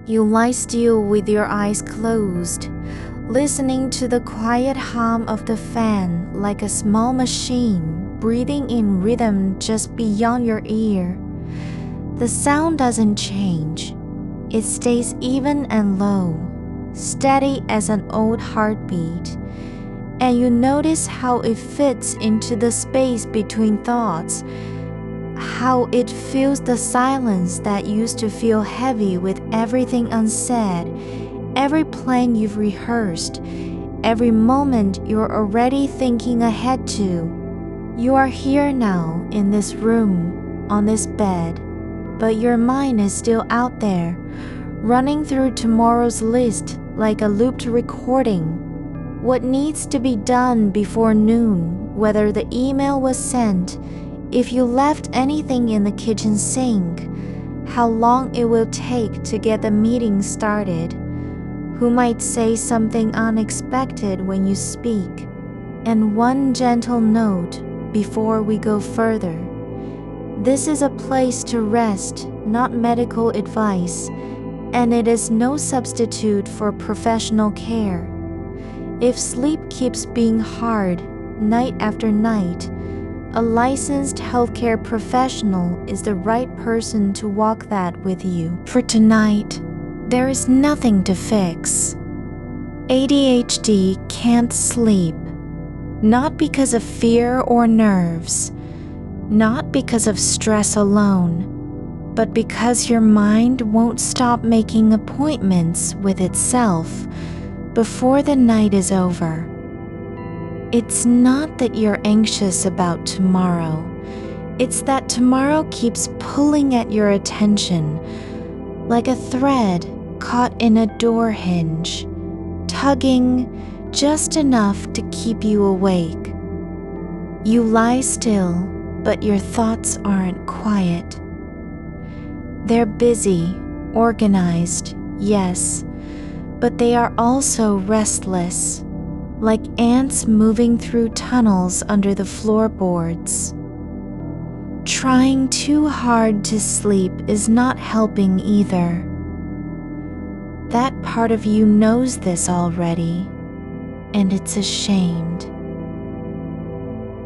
You lie still with your eyes closed, listening to the quiet hum of the fan like a small machine breathing in rhythm just beyond your ear. The sound doesn't change. It stays even and low, steady as an old heartbeat. And you notice how it fits into the space between thoughts, how it fills the silence that used to feel heavy with everything unsaid, every plan you've rehearsed, every moment you're already thinking ahead to. You are here now in this room, on this bed, but your mind is still out there, running through tomorrow's list like a looped recording. What needs to be done before noon, whether the email was sent, if you left anything in the kitchen sink, how long it will take to get the meeting started, who might say something unexpected when you speak, and one gentle note before we go further. This is a place to rest, not medical advice, and it is no substitute for professional care. If sleep keeps being hard, night after night, a licensed healthcare professional is the right person to walk that with you. For tonight, there is nothing to fix. ADHD can't sleep, not because of fear or nerves, not because of stress alone, but because your mind won't stop making appointments with itself before the night is over. It's not that you're anxious about tomorrow. It's that tomorrow keeps pulling at your attention like a thread caught in a door hinge, tugging just enough to keep you awake. You lie still, but your thoughts aren't quiet. They're busy, organized, yes, but they are also restless, like ants moving through tunnels under the floorboards. Trying too hard to sleep is not helping either. That part of you knows this already, and it's ashamed.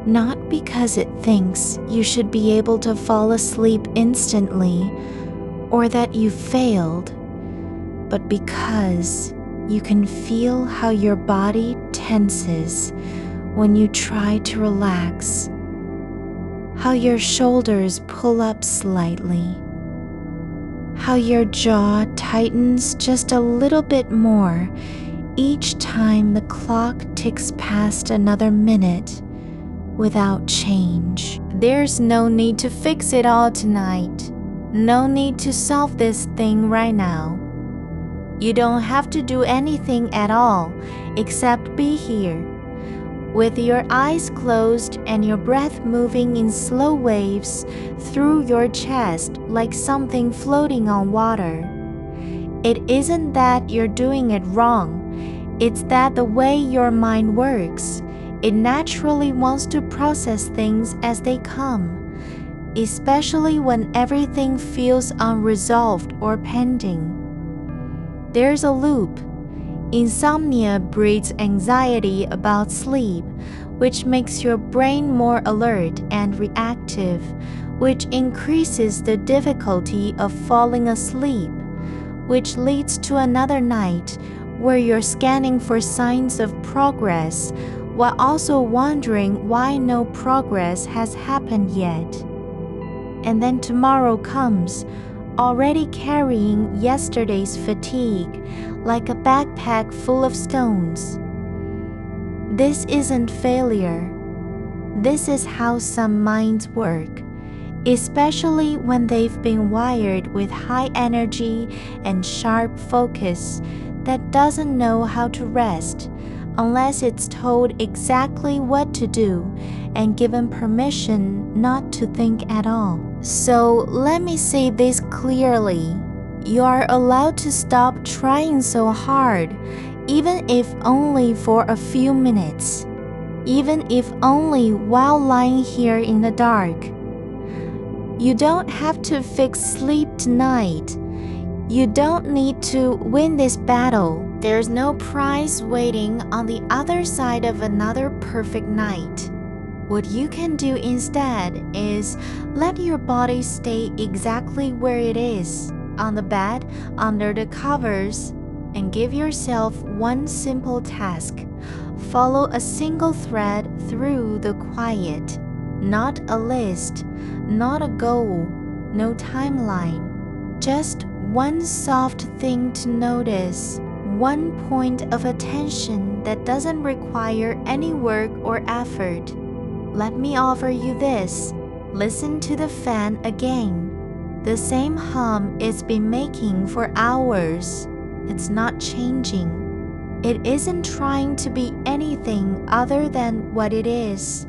Not because it thinks you should be able to fall asleep instantly or that you failed, but because you can feel how your body tenses when you try to relax, how your shoulders pull up slightly, how your jaw tightens just a little bit more each time the clock ticks past another minute without change. There's no need to fix it all tonight. No need to solve this thing right now. You don't have to do anything at all except be here, with your eyes closed and your breath moving in slow waves through your chest like something floating on water. It isn't that you're doing it wrong. It's that the way your mind works, it naturally wants to process things as they come, especially when everything feels unresolved or pending. There's a loop. Insomnia breeds anxiety about sleep, which makes your brain more alert and reactive, which increases the difficulty of falling asleep, which leads to another night where you're scanning for signs of progress while also wondering why no progress has happened yet. And then tomorrow comes, already carrying yesterday's fatigue like a backpack full of stones. This isn't failure. This is how some minds work, especially when they've been wired with high energy and sharp focus that doesn't know how to rest unless it's told exactly what to do and given permission not to think at all. So let me say this clearly. You are allowed to stop trying so hard, even if only for a few minutes, even if only while lying here in the dark. You don't have to fix sleep tonight. You don't need to win this battle. There's no prize waiting on the other side of another perfect night. What you can do instead is let your body stay exactly where it is, on the bed, under the covers, and give yourself one simple task. Follow a single thread through the quiet. Not a list, not a goal, no timeline. Just one soft thing to notice, one point of attention that doesn't require any work or effort. Let me offer you this. Listen to the fan again. The same hum it's been making for hours. It's not changing. It isn't trying to be anything other than what it is.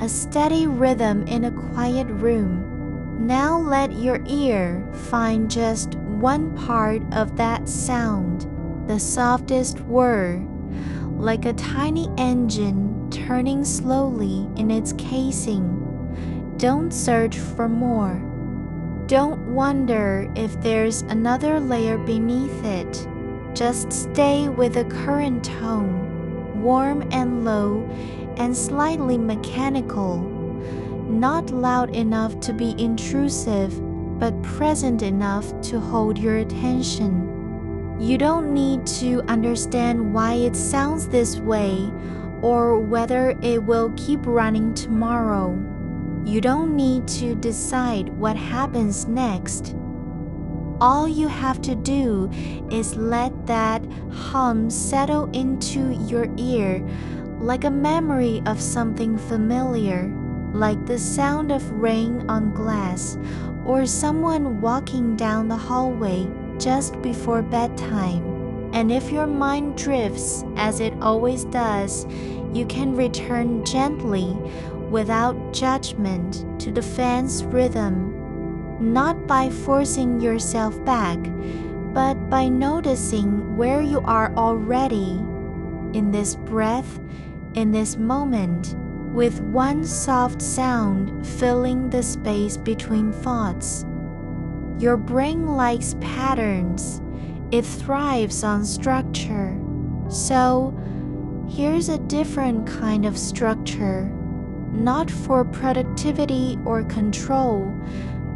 A steady rhythm in a quiet room. Now let your ear find just one part of that sound, the softest whir, like a tiny engine turning slowly in its casing. Don't search for more. Don't wonder if there's another layer beneath it. Just stay with the current tone, warm and low and slightly mechanical, not loud enough to be intrusive, but present enough to hold your attention. You don't need to understand why it sounds this way or whether it will keep running tomorrow. You don't need to decide what happens next. All you have to do is let that hum settle into your ear like a memory of something familiar, like the sound of rain on glass or someone walking down the hallway just before bedtime. And if your mind drifts, as it always does, you can return gently, without judgment, to the fan's rhythm. Not by forcing yourself back, but by noticing where you are already, in this breath, in this moment, with one soft sound filling the space between thoughts. Your brain likes patterns. It thrives on structure. So, here's a different kind of structure, not for productivity or control,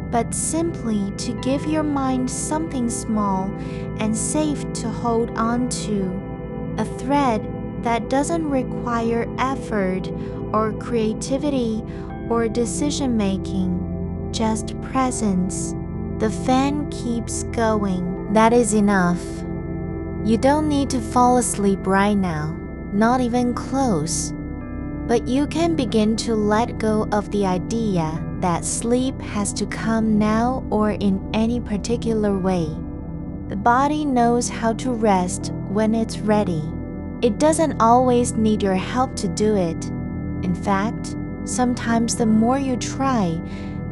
but simply to give your mind something small and safe to hold on to, a thread that doesn't require effort or creativity or decision-making, just presence. The fan keeps going. That is enough. You don't need to fall asleep right now, not even close. But you can begin to let go of the idea that sleep has to come now or in any particular way. The body knows how to rest when it's ready. It doesn't always need your help to do it. In fact, sometimes the more you try,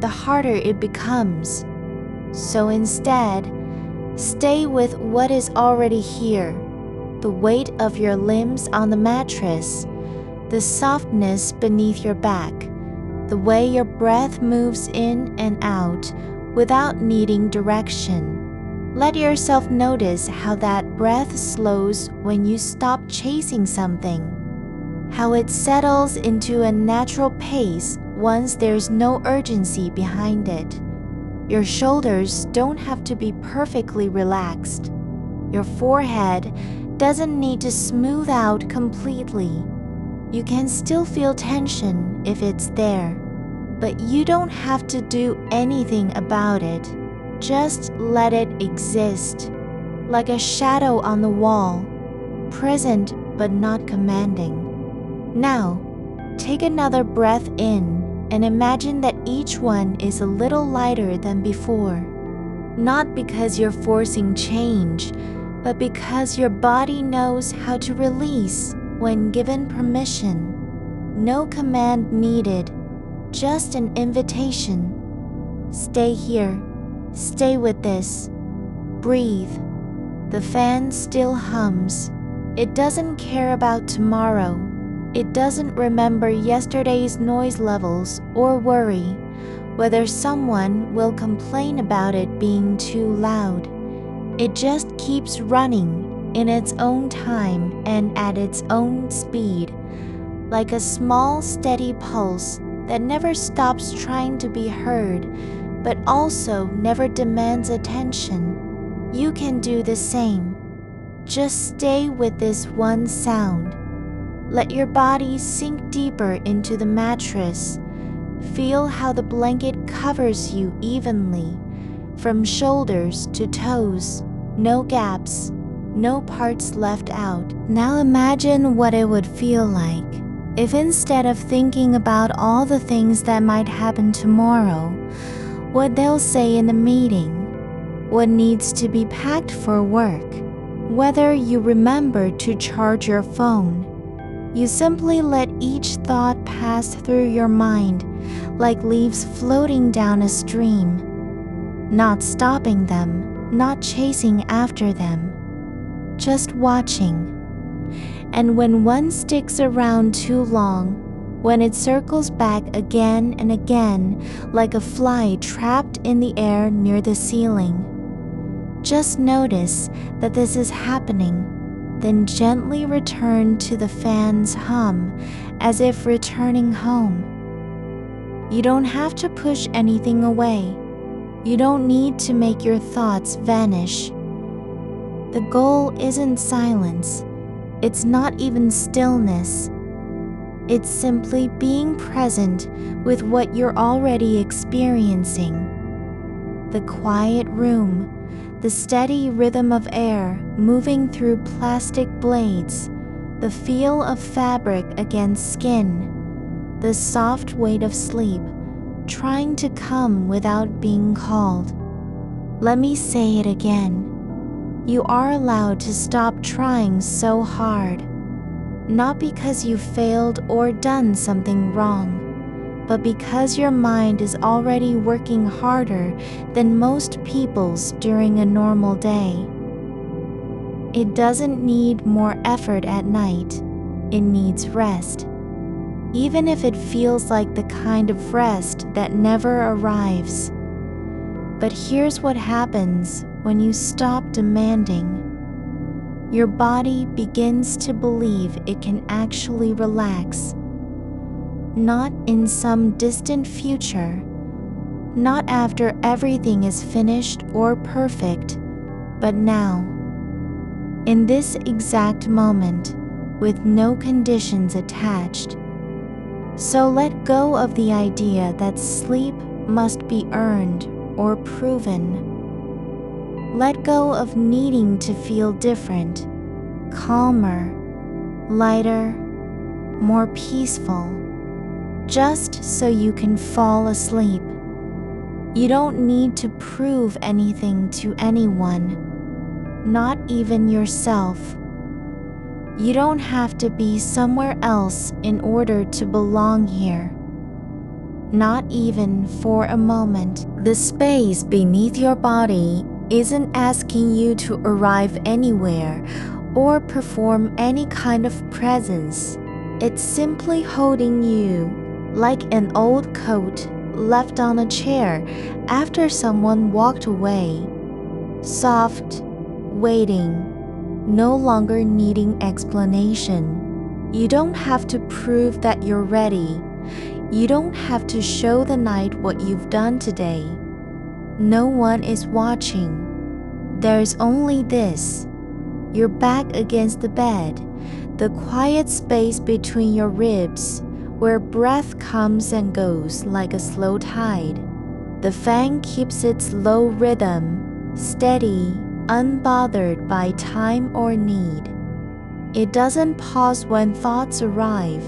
the harder it becomes. So instead, stay with what is already here, the weight of your limbs on the mattress, the softness beneath your back, the way your breath moves in and out without needing direction. Let yourself notice how that breath slows when you stop chasing something, how it settles into a natural pace once there's no urgency behind it. Your shoulders don't have to be perfectly relaxed. Your forehead doesn't need to smooth out completely. You can still feel tension if it's there, but you don't have to do anything about it. Just let it exist, like a shadow on the wall, present but not commanding. Now, take another breath in and imagine that each one is a little lighter than before. Not because you're forcing change, but because your body knows how to release when given permission. No command needed, just an invitation. Stay here. Stay with this. Breathe. The fan still hums. It doesn't care about tomorrow. It doesn't remember yesterday's noise levels or worry whether someone will complain about it being too loud. It just keeps running in its own time and at its own speed, like a small, steady pulse that never stops trying to be heard, but also never demands attention. You can do the same. Just stay with this one sound. Let your body sink deeper into the mattress. Feel how the blanket covers you evenly, from shoulders to toes, no gaps, no parts left out. Now imagine what it would feel like if instead of thinking about all the things that might happen tomorrow, what they'll say in the meeting, what needs to be packed for work, whether you remember to charge your phone, you simply let each thought pass through your mind like leaves floating down a stream, not stopping them, not chasing after them, just watching. And when one sticks around too long, when it circles back again and again like a fly trapped in the air near the ceiling, just notice that this is happening, then gently return to the fan's hum as if returning home. You don't have to push anything away. You don't need to make your thoughts vanish. The goal isn't silence. It's not even stillness. It's simply being present with what you're already experiencing. The quiet room, the steady rhythm of air moving through plastic blades, the feel of fabric against skin, the soft weight of sleep trying to come without being called. Let me say it again. You are allowed to stop trying so hard, not because you failed or done something wrong, but because your mind is already working harder than most people's during a normal day. It doesn't need more effort at night. It needs rest, even if it feels like the kind of rest that never arrives. But here's what happens when you stop demanding. Your body begins to believe it can actually relax. Not in some distant future, not after everything is finished or perfect, but now. In this exact moment, with no conditions attached. So let go of the idea that sleep must be earned or proven. Let go of needing to feel different, calmer, lighter, more peaceful, just so you can fall asleep. You don't need to prove anything to anyone, not even yourself. You don't have to be somewhere else in order to belong here. Not even for a moment. The space beneath your body isn't asking you to arrive anywhere or perform any kind of presence. It's simply holding you like an old coat left on a chair after someone walked away. Soft, waiting, no longer needing explanation. You don't have to prove that you're ready. You don't have to show the night what you've done today. No one is watching. There's only this. Your back against the bed, the quiet space between your ribs, where breath comes and goes like a slow tide. The fan keeps its low rhythm, steady, unbothered by time or need. It doesn't pause when thoughts arrive.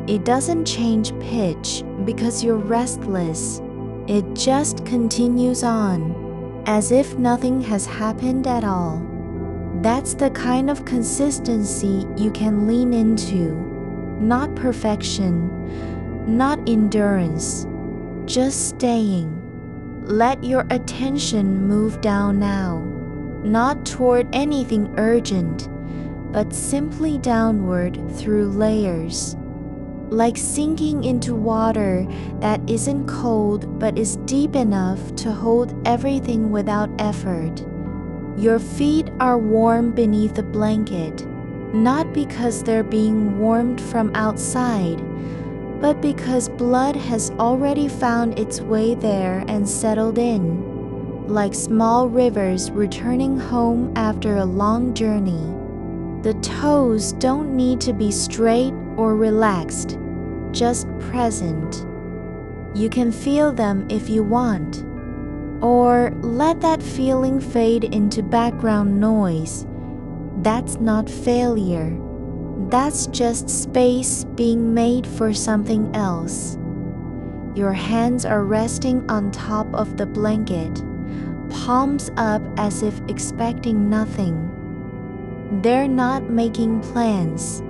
It doesn't change pitch because you're restless. It just continues on, as if nothing has happened at all. That's the kind of consistency you can lean into. Not perfection, not endurance, just staying. Let your attention move down now, not toward anything urgent, but simply downward through layers. Like sinking into water that isn't cold but is deep enough to hold everything without effort. Your feet are warm beneath the blanket, not because they're being warmed from outside, but because blood has already found its way there and settled in, like small rivers returning home after a long journey. The toes don't need to be straight or relaxed, just present. You can feel them if you want, or let that feeling fade into background noise. That's not failure. That's just space being made for something else. Your hands are resting on top of the blanket, palms up as if expecting nothing. They're not making plans.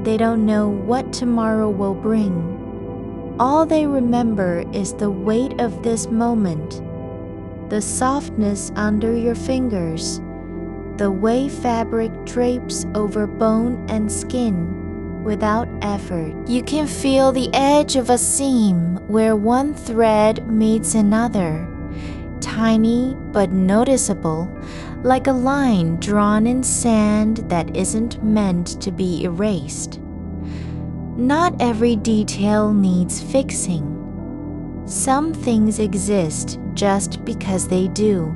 They don't know what tomorrow will bring. All they remember is the weight of this moment, the softness under your fingers, the way fabric drapes over bone and skin without effort. You can feel the edge of a seam where one thread meets another, tiny but noticeable, like a line drawn in sand that isn't meant to be erased. Not every detail needs fixing. Some things exist just because they do.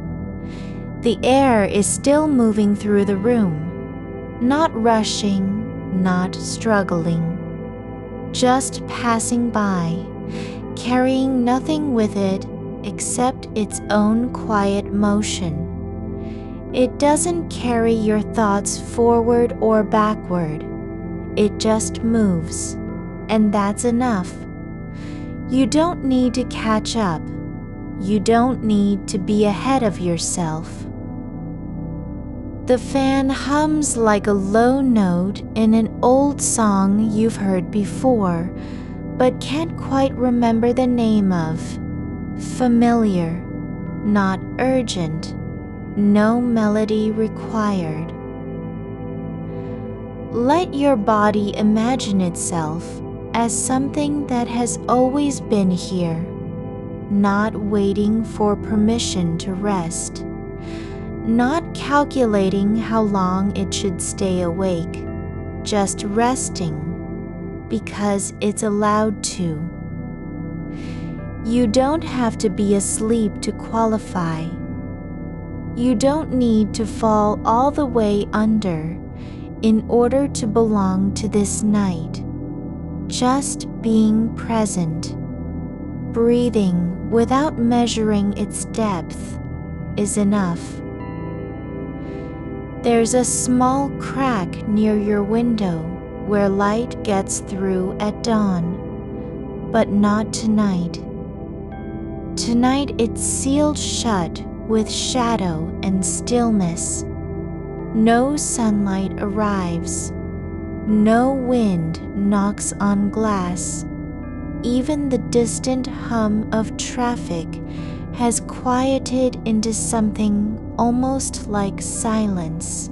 The air is still moving through the room, not rushing, not struggling, just passing by, carrying nothing with it except its own quiet motion. It doesn't carry your thoughts forward or backward. It just moves, and that's enough. You don't need to catch up. You don't need to be ahead of yourself. The fan hums like a low note in an old song you've heard before, but can't quite remember the name of. Familiar, not urgent, no melody required. Let your body imagine itself as something that has always been here, not waiting for permission to rest. Not calculating how long it should stay awake, just resting because it's allowed to. You don't have to be asleep to qualify. You don't need to fall all the way under in order to belong to this night. Just being present, breathing without measuring its depth is enough. There's a small crack near your window where light gets through at dawn, but not tonight. Tonight it's sealed shut with shadow and stillness. No sunlight arrives. No wind knocks on glass. Even the distant hum of traffic has quieted into something almost like silence.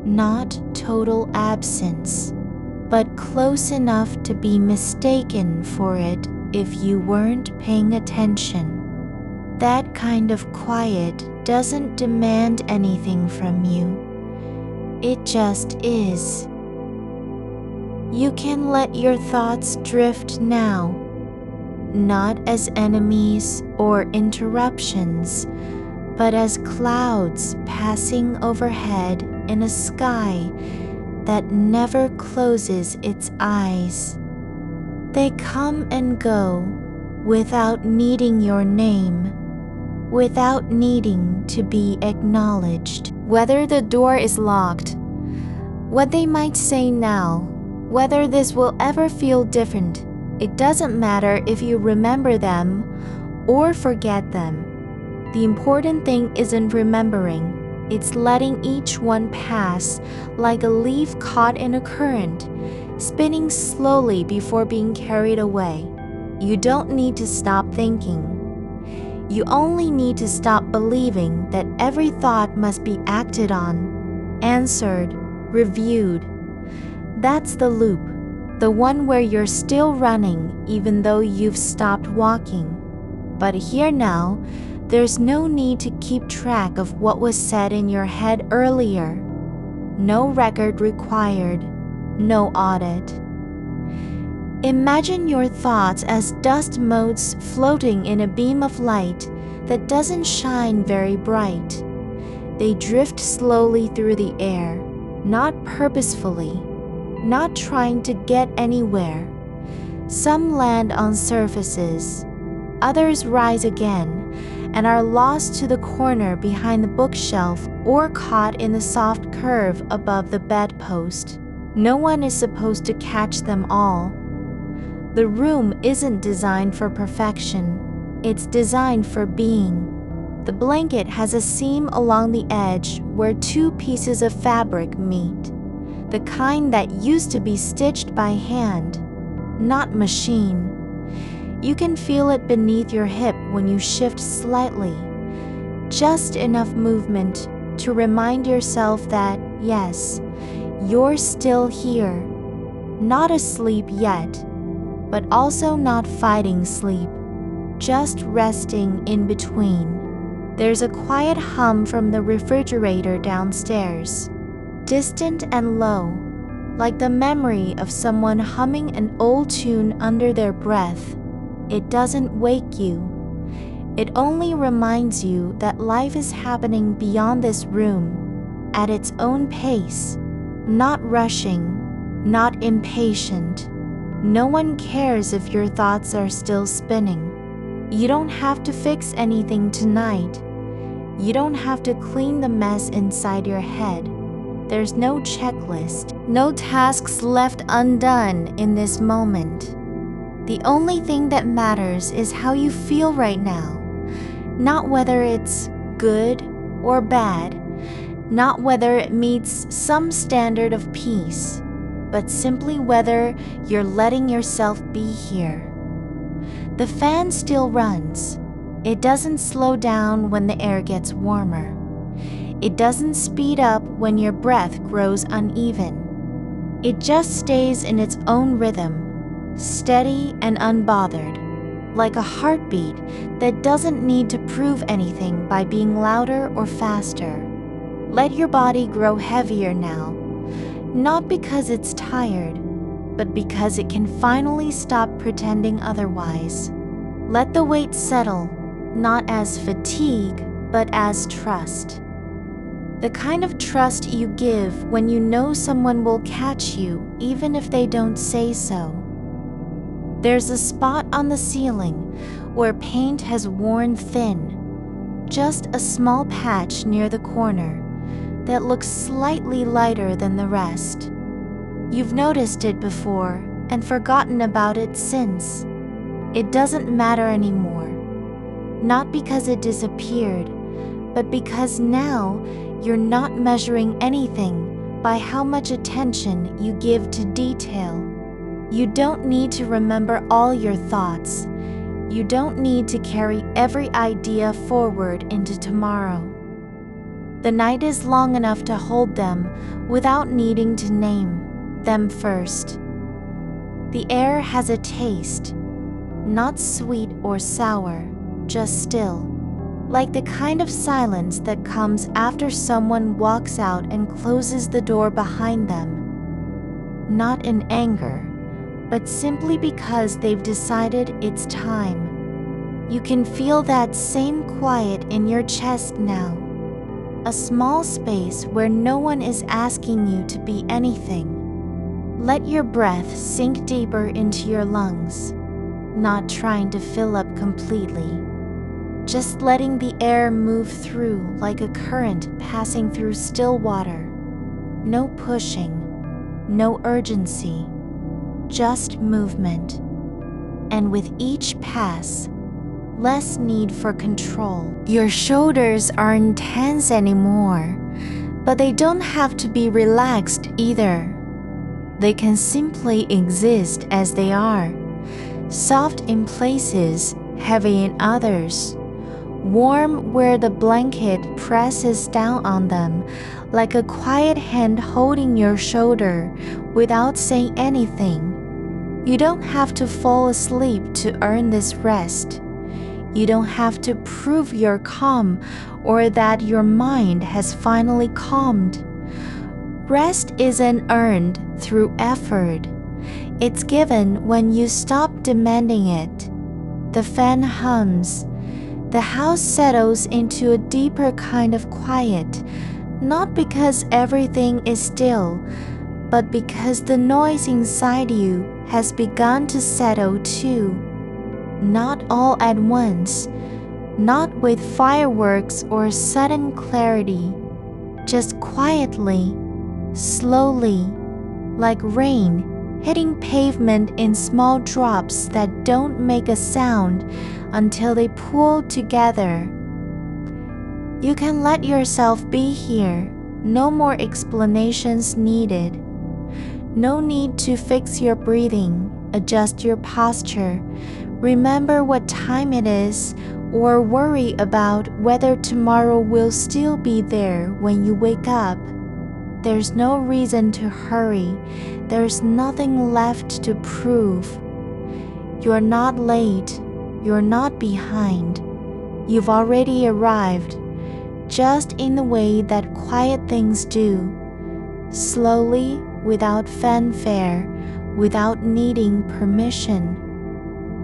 Not total absence, but close enough to be mistaken for it if you weren't paying attention. That kind of quiet doesn't demand anything from you. It just is. You can let your thoughts drift now, not as enemies or interruptions, but as clouds passing overhead in a sky that never closes its eyes. They come and go without needing your name, without needing to be acknowledged. Whether the door is locked, what they might say now, whether this will ever feel different, it doesn't matter if you remember them or forget them. The important thing isn't remembering, it's letting each one pass like a leaf caught in a current, spinning slowly before being carried away. You don't need to stop thinking. You only need to stop believing that every thought must be acted on, answered, reviewed. That's the loop, the one where you're still running even though you've stopped walking. But here now, There's no need to keep track of what was said in your head earlier. No record required. No audit. Imagine your thoughts as dust motes floating in a beam of light that doesn't shine very bright. They drift slowly through the air, not purposefully, not trying to get anywhere. Some land on surfaces, others rise again, and are lost to the corner behind the bookshelf or caught in the soft curve above the bedpost. No one is supposed to catch them all. The room isn't designed for perfection. It's designed for being. The blanket has a seam along the edge where two pieces of fabric meet. The kind that used to be stitched by hand, not machine. You can feel it beneath your hip when you shift slightly. Just enough movement to remind yourself that, yes, you're still here. Not asleep yet, but also not fighting sleep. Just resting in between. There's a quiet hum from the refrigerator downstairs, distant and low, like the memory of someone humming an old tune under their breath. It doesn't wake you. It only reminds you that life is happening beyond this room, at its own pace, not rushing, not impatient. No one cares if your thoughts are still spinning. You don't have to fix anything tonight. You don't have to clean the mess inside your head. There's no checklist, no tasks left undone in this moment. The only thing that matters is how you feel right now, not whether it's good or bad, not whether it meets some standard of peace, but simply whether you're letting yourself be here. The fan still runs. It doesn't slow down when the air gets warmer. It doesn't speed up when your breath grows uneven. It just stays in its own rhythm, steady and unbothered, like a heartbeat that doesn't need to prove anything by being louder or faster. Let your body grow heavier now, not because it's tired, but because it can finally stop pretending otherwise. Let the weight settle, not as fatigue, but as trust. The kind of trust you give when you know someone will catch you even if they don't say so. There's a spot on the ceiling where paint has worn thin, just a small patch near the corner that looks slightly lighter than the rest. You've noticed it before and forgotten about it since. It doesn't matter anymore. Not because it disappeared, but because now you're not measuring anything by how much attention you give to detail. You don't need to remember all your thoughts. You don't need to carry every idea forward into tomorrow. The night is long enough to hold them without needing to name them first. The air has a taste, not sweet or sour, just still, like the kind of silence that comes after someone walks out and closes the door behind them. Not in anger, but simply because they've decided it's time. You can feel that same quiet in your chest now. A small space where no one is asking you to be anything. Let your breath sink deeper into your lungs, not trying to fill up completely. Just letting the air move through like a current passing through still water. No pushing, no urgency, just movement. And with each pass, less need for control. Your shoulders aren't tense anymore, but they don't have to be relaxed either. They can simply exist as they are, soft in places, heavy in others. Warm where the blanket presses down on them, like a quiet hand holding your shoulder without saying anything. You don't have to fall asleep to earn this rest. You don't have to prove you're calm or that your mind has finally calmed. Rest isn't earned through effort. It's given when you stop demanding it. The fan hums. The house settles into a deeper kind of quiet, not because everything is still, but because the noise inside you has begun to settle too. Not all at once, not with fireworks or sudden clarity, just quietly, slowly, like rain hitting pavement in small drops that don't make a sound until they pool together. You can let yourself be here, no more explanations needed. No need to fix your breathing, adjust your posture, remember what time it is, or worry about whether tomorrow will still be there when you wake up. There's no reason to hurry. There's nothing left to prove. You're not late. You're not behind. You've already arrived, just in the way that quiet things do. Slowly, without fanfare, without needing permission.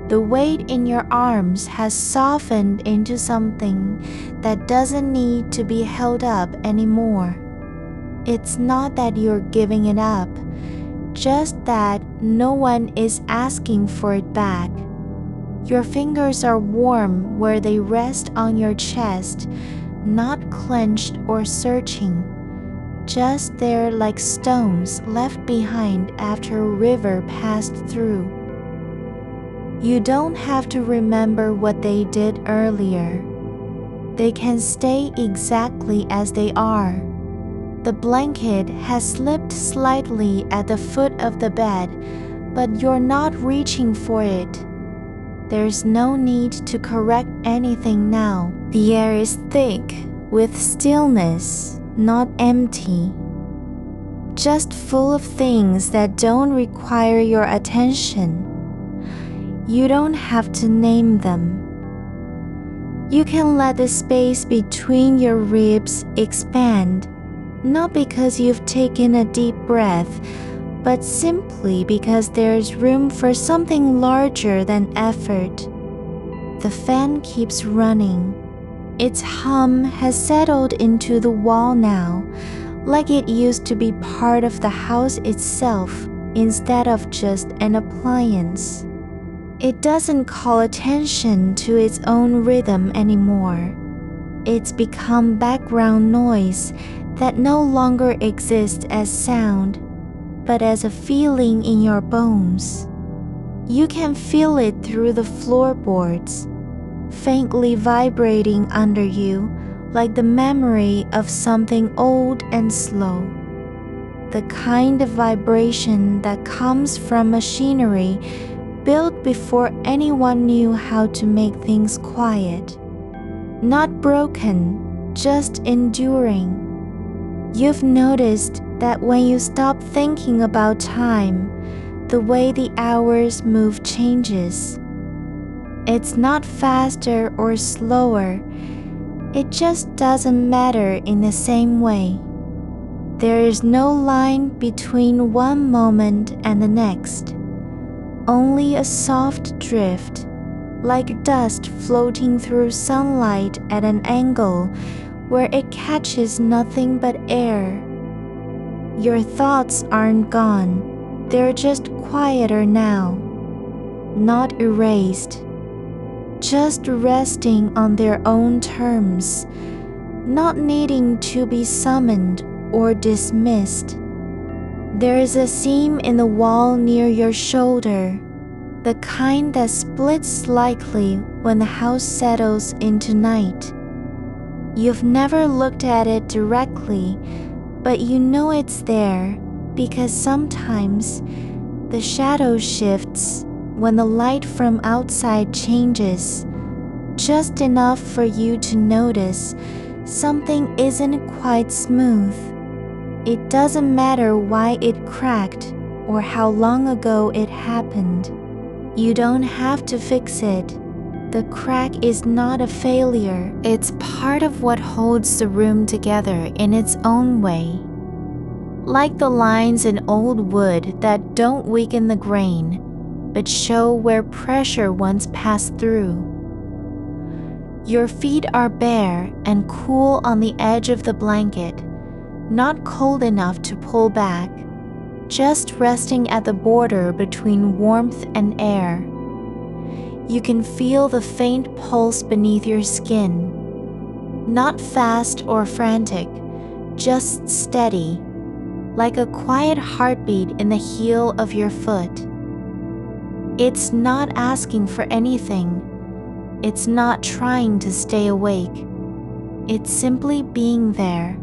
The weight in your arms has softened into something that doesn't need to be held up anymore. It's not that you're giving it up, just that no one is asking for it back. Your fingers are warm where they rest on your chest, not clenched or searching, just there like stones left behind after a river passed through. You don't have to remember what they did earlier. They can stay exactly as they are. The blanket has slipped slightly at the foot of the bed, but you're not reaching for it. There's no need to correct anything now. The air is thick with stillness, not empty. Just full of things that don't require your attention. You don't have to name them. You can let the space between your ribs expand. Not because you've taken a deep breath, but simply because there's room for something larger than effort. The fan keeps running. Its hum has settled into the wall now, like it used to be part of the house itself instead of just an appliance. It doesn't call attention to its own rhythm anymore. It's become background noise that no longer exists as sound, but as a feeling in your bones. You can feel it through the floorboards, faintly vibrating under you like the memory of something old and slow. The kind of vibration that comes from machinery built before anyone knew how to make things quiet. Not broken, just enduring. You've noticed that when you stop thinking about time, the way the hours move changes. It's not faster or slower, it just doesn't matter in the same way. There is no line between one moment and the next, only a soft drift, like dust floating through sunlight at an angle where it catches nothing but air. Your thoughts aren't gone, they're just quieter now, not erased, just resting on their own terms, not needing to be summoned or dismissed. There is a seam in the wall near your shoulder, the kind that splits slightly when the house settles into night. You've never looked at it directly, but you know it's there because sometimes the shadow shifts when the light from outside changes, just enough for you to notice something isn't quite smooth. It doesn't matter why it cracked or how long ago it happened. You don't have to fix it. The crack is not a failure. It's part of what holds the room together in its own way. Like the lines in old wood that don't weaken the grain, but show where pressure once passed through. Your feet are bare and cool on the edge of the blanket, not cold enough to pull back, just resting at the border between warmth and air. You can feel the faint pulse beneath your skin, not fast or frantic, just steady, like a quiet heartbeat in the heel of your foot. It's not asking for anything. It's not trying to stay awake. It's simply being there,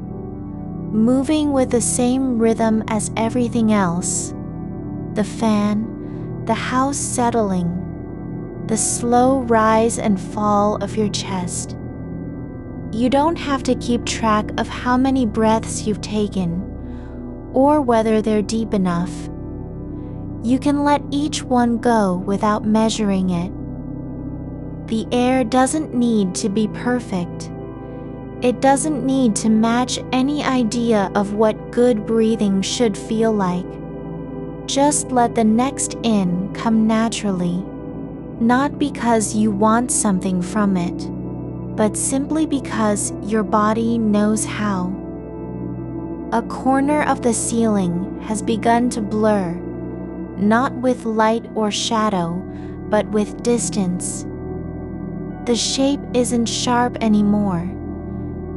moving with the same rhythm as everything else. The fan, the house settling, the slow rise and fall of your chest. You don't have to keep track of how many breaths you've taken, or whether they're deep enough. You can let each one go without measuring it. The air doesn't need to be perfect. It doesn't need to match any idea of what good breathing should feel like. Just let the next in come naturally, not because you want something from it, but simply because your body knows how. A corner of the ceiling has begun to blur, not with light or shadow, but with distance. The shape isn't sharp anymore,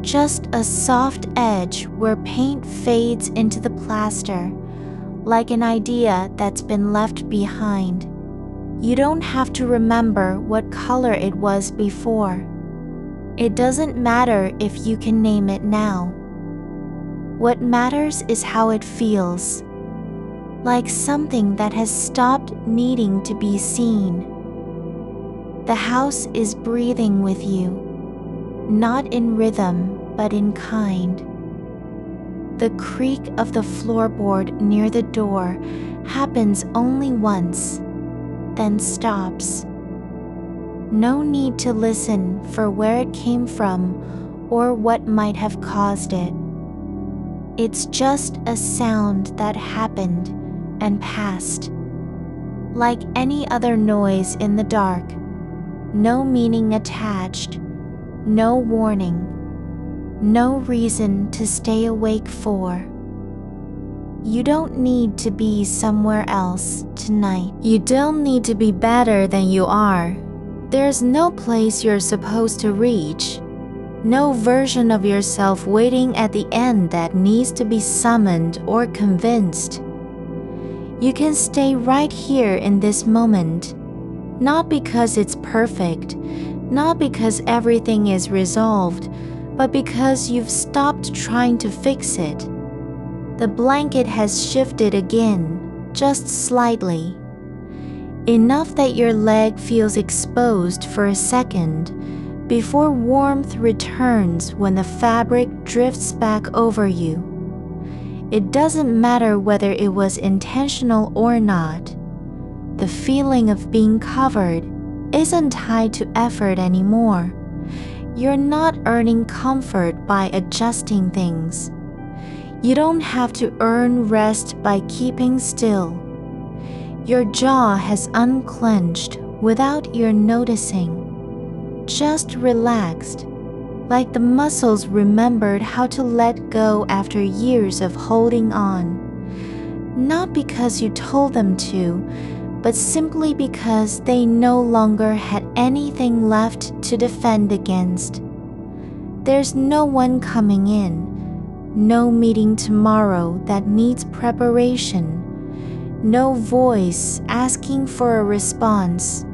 just a soft edge where paint fades into the plaster, like an idea that's been left behind. You don't have to remember what color it was before. It doesn't matter if you can name it now. What matters is how it feels, like something that has stopped needing to be seen. The house is breathing with you, not in rhythm, but in kind. The creak of the floorboard near the door happens only once, then stops. No need to listen for where it came from or what might have caused it. It's just a sound that happened and passed, like any other noise in the dark. No meaning attached, no warning, no reason to stay awake for. You don't need to be somewhere else tonight. You don't need to be better than you are. There's no place you're supposed to reach. No version of yourself waiting at the end that needs to be summoned or convinced. You can stay right here in this moment, not because it's perfect, not because everything is resolved, but because you've stopped trying to fix it. The blanket has shifted again, just slightly. Enough that your leg feels exposed for a second, before warmth returns when the fabric drifts back over you. It doesn't matter whether it was intentional or not. The feeling of being covered isn't tied to effort anymore. You're not earning comfort by adjusting things. You don't have to earn rest by keeping still. Your jaw has unclenched without your noticing. Just relaxed, like the muscles remembered how to let go after years of holding on. Not because you told them to, but simply because they no longer had anything left to defend against. There's no one coming in, no meeting tomorrow that needs preparation, no voice asking for a response.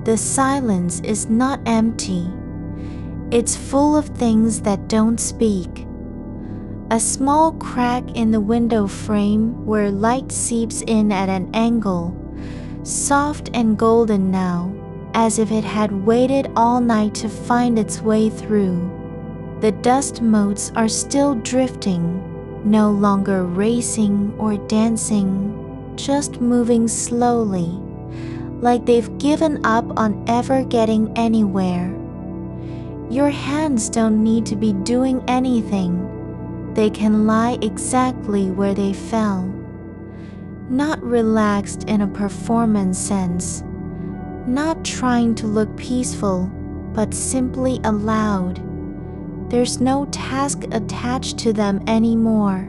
The silence is not empty. It's full of things that don't speak. A small crack in the window frame where light seeps in at an angle, soft and golden now, as if it had waited all night to find its way through. The dust motes are still drifting, no longer racing or dancing, just moving slowly, like they've given up on ever getting anywhere. Your hands don't need to be doing anything. They can lie exactly where they fell. Not relaxed in a performance sense, not trying to look peaceful, but simply allowed. There's no task attached to them anymore.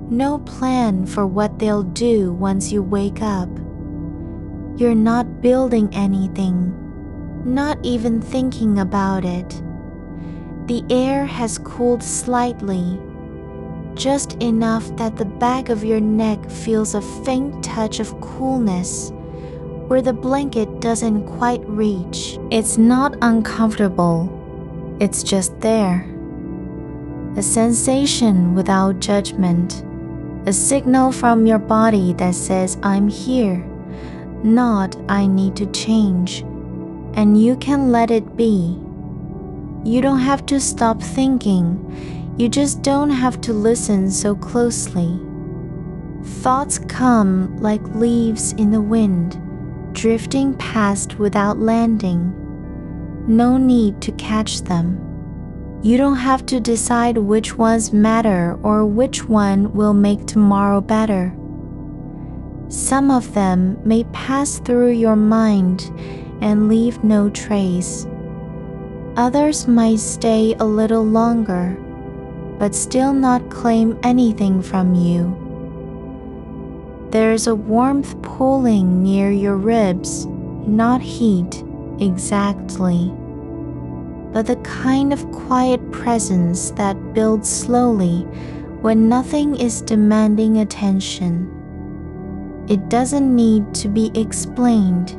No plan for what they'll do once you wake up. You're not building anything, not even thinking about it. The air has cooled slightly, just enough that the back of your neck feels a faint touch of coolness where the blanket doesn't quite reach. It's not uncomfortable, it's just there. A sensation without judgment, a signal from your body that says, I'm here, not I need to change, and you can let it be. You don't have to stop thinking, you just don't have to listen so closely. Thoughts come like leaves in the wind, drifting past without landing. No need to catch them. You don't have to decide which ones matter or which one will make tomorrow better. Some of them may pass through your mind and leave no trace. Others might stay a little longer, but still not claim anything from you. There's a warmth pulling near your ribs, not heat exactly, but the kind of quiet presence that builds slowly when nothing is demanding attention. It doesn't need to be explained.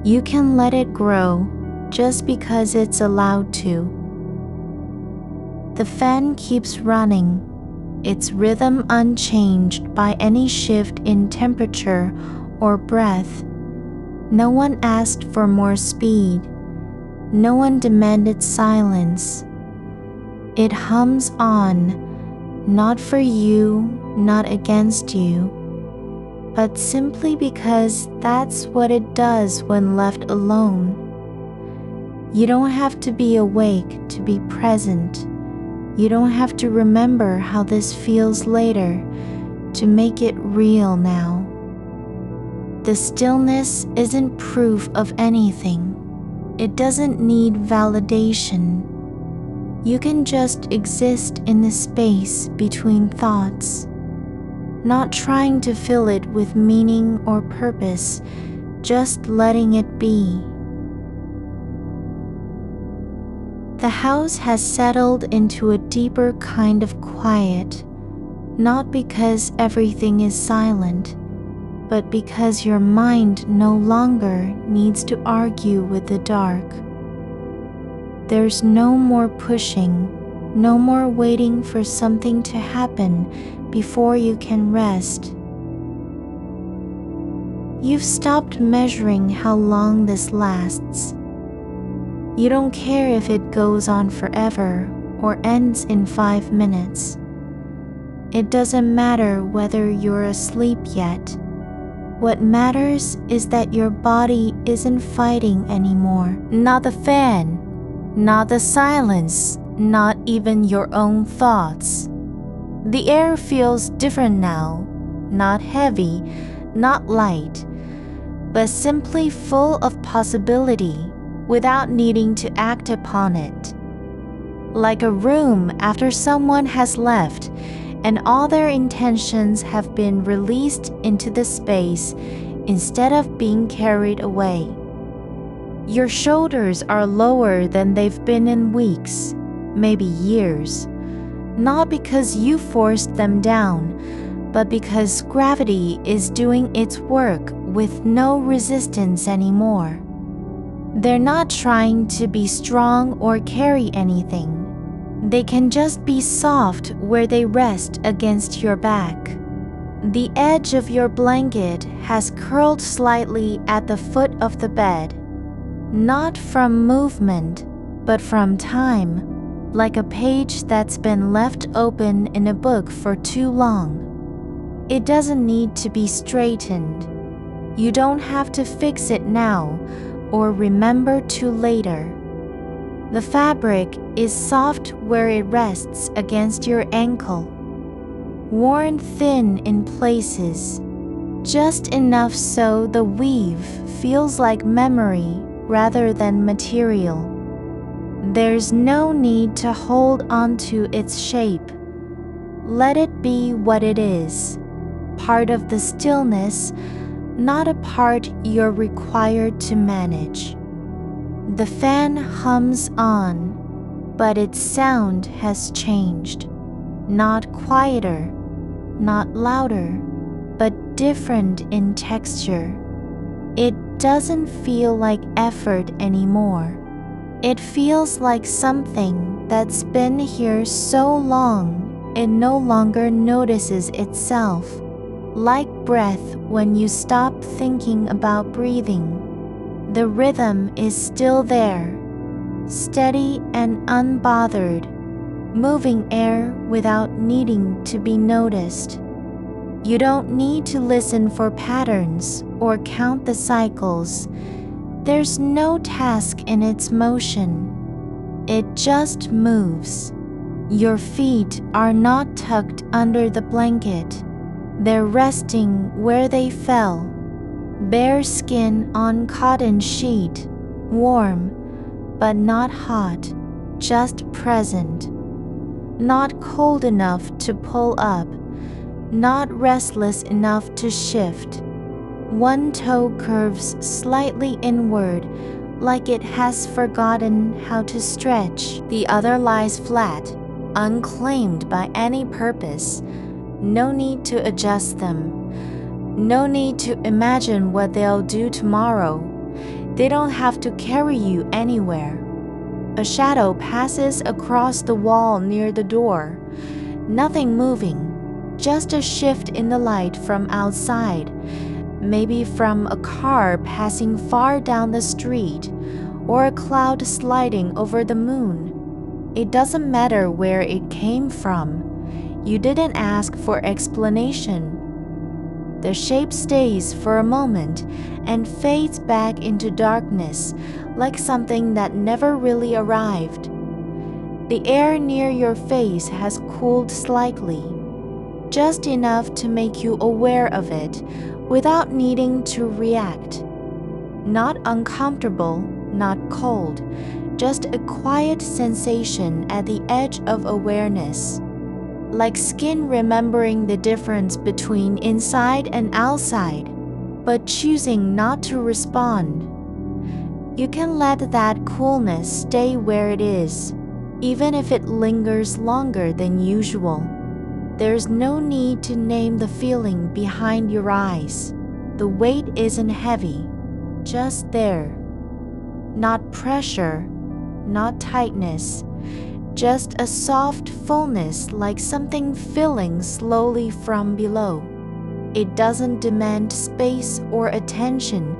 You can let it grow just because it's allowed to. The fan keeps running, its rhythm unchanged by any shift in temperature or breath. No one asked for more speed. No one demanded silence. It hums on, not for you, not against you, but simply because that's what it does when left alone. You don't have to be awake to be present. You don't have to remember how this feels later to make it real now. The stillness isn't proof of anything. It doesn't need validation. You can just exist in the space between thoughts, not trying to fill it with meaning or purpose, just letting it be. The house has settled into a deeper kind of quiet, not because everything is silent, but because your mind no longer needs to argue with the dark. There's no more pushing, no more waiting for something to happen before you can rest. You've stopped measuring how long this lasts. You don't care if it goes on forever or ends in 5 minutes. It doesn't matter whether you're asleep yet. What matters is that your body isn't fighting anymore. Not the fan, not the silence, not even your own thoughts. The air feels different now, not heavy, not light, but simply full of possibility without needing to act upon it. Like a room after someone has left and all their intentions have been released into the space instead of being carried away. Your shoulders are lower than they've been in weeks, maybe years, not because you forced them down, but because gravity is doing its work with no resistance anymore. They're not trying to be strong or carry anything. They can just be soft where they rest against your back. The edge of your blanket has curled slightly at the foot of the bed, not from movement, but from time, like a page that's been left open in a book for too long. It doesn't need to be straightened. You don't have to fix it now or remember to later. The fabric is soft where it rests against your ankle, worn thin in places, just enough so the weave feels like memory rather than material. There's no need to hold on to its shape. Let it be what it is, part of the stillness, not a part you're required to manage. The fan hums on, but its sound has changed. Not quieter, not louder, but different in texture. It doesn't feel like effort anymore. It feels like something that's been here so long it no longer notices itself, like breath when you stop thinking about breathing. The rhythm is still there, steady and unbothered, moving air without needing to be noticed. You don't need to listen for patterns or count the cycles. There's no task in its motion. It just moves. Your feet are not tucked under the blanket. They're resting where they fell. Bare skin on cotton sheet, warm, but not hot, just present. Not cold enough to pull up, not restless enough to shift. One toe curves slightly inward, like it has forgotten how to stretch. The other lies flat, unclaimed by any purpose. No need to adjust them. No need to imagine what they'll do tomorrow. They don't have to carry you anywhere. A shadow passes across the wall near the door. Nothing moving, just a shift in the light from outside. Maybe from a car passing far down the street, or a cloud sliding over the moon. It doesn't matter where it came from. You didn't ask for explanation. The shape stays for a moment and fades back into darkness, like something that never really arrived. The air near your face has cooled slightly, just enough to make you aware of it without needing to react. Not uncomfortable, not cold, just a quiet sensation at the edge of awareness. Like skin remembering the difference between inside and outside, but choosing not to respond. You can let that coolness stay where it is, even if it lingers longer than usual. There's no need to name the feeling behind your eyes. The weight isn't heavy, just there. Not pressure, not tightness, just a soft fullness like something filling slowly from below. It doesn't demand space or attention.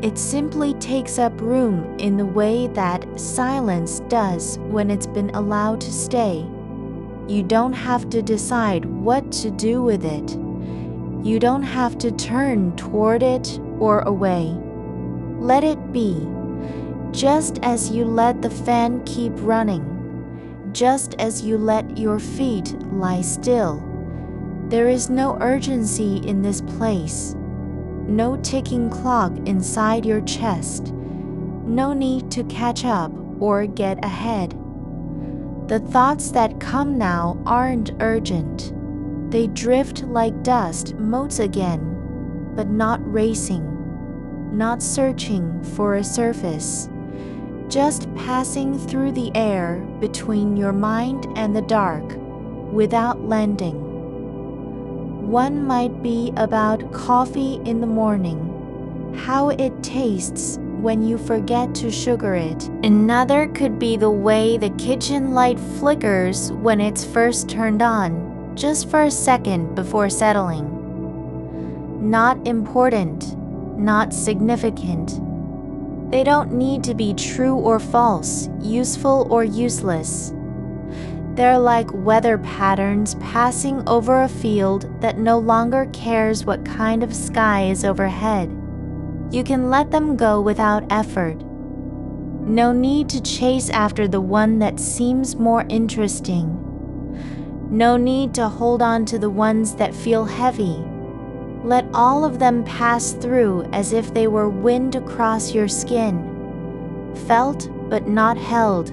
It simply takes up room in the way that silence does when it's been allowed to stay. You don't have to decide what to do with it. You don't have to turn toward it or away. Let it be, just as you let the fan keep running, just as you let your feet lie still. There is no urgency in this place, no ticking clock inside your chest, no need to catch up or get ahead. The thoughts that come now aren't urgent. They drift like dust motes again, but not racing, not searching for a surface, just passing through the air between your mind and the dark, without landing. One might be about coffee in the morning, how it tastes when you forget to sugar it. Another could be the way the kitchen light flickers when it's first turned on, just for a second before settling. Not important, not significant. They don't need to be true or false, useful or useless. They're like weather patterns passing over a field that no longer cares what kind of sky is overhead. You can let them go without effort. No need to chase after the one that seems more interesting. No need to hold on to the ones that feel heavy. Let all of them pass through as if they were wind across your skin, felt but not held.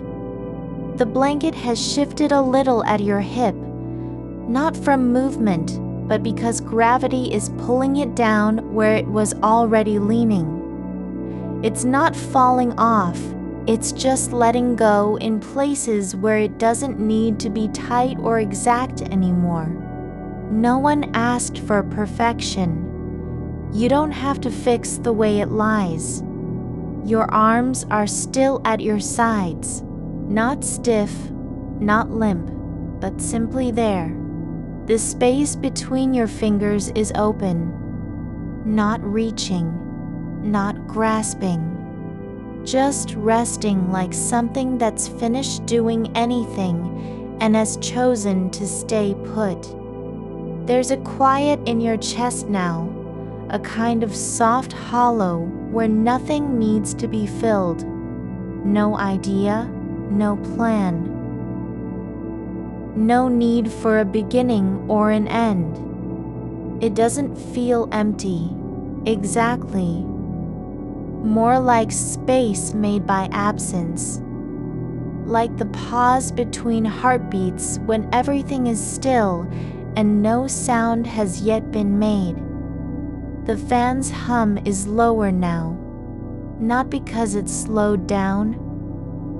The blanket has shifted a little at your hip, not from movement, but because gravity is pulling it down where it was already leaning. It's not falling off, it's just letting go in places where it doesn't need to be tight or exact anymore. No one asked for perfection. You don't have to fix the way it lies. Your arms are still at your sides, not stiff, not limp, but simply there. The space between your fingers is open, not reaching, not grasping, just resting like something that's finished doing anything and has chosen to stay put. There's a quiet in your chest now, a kind of soft hollow where nothing needs to be filled. No idea, no plan. No need for a beginning or an end. It doesn't feel empty, exactly. More like space made by absence. Like the pause between heartbeats when everything is still and no sound has yet been made. The fan's hum is lower now, not because it's slowed down,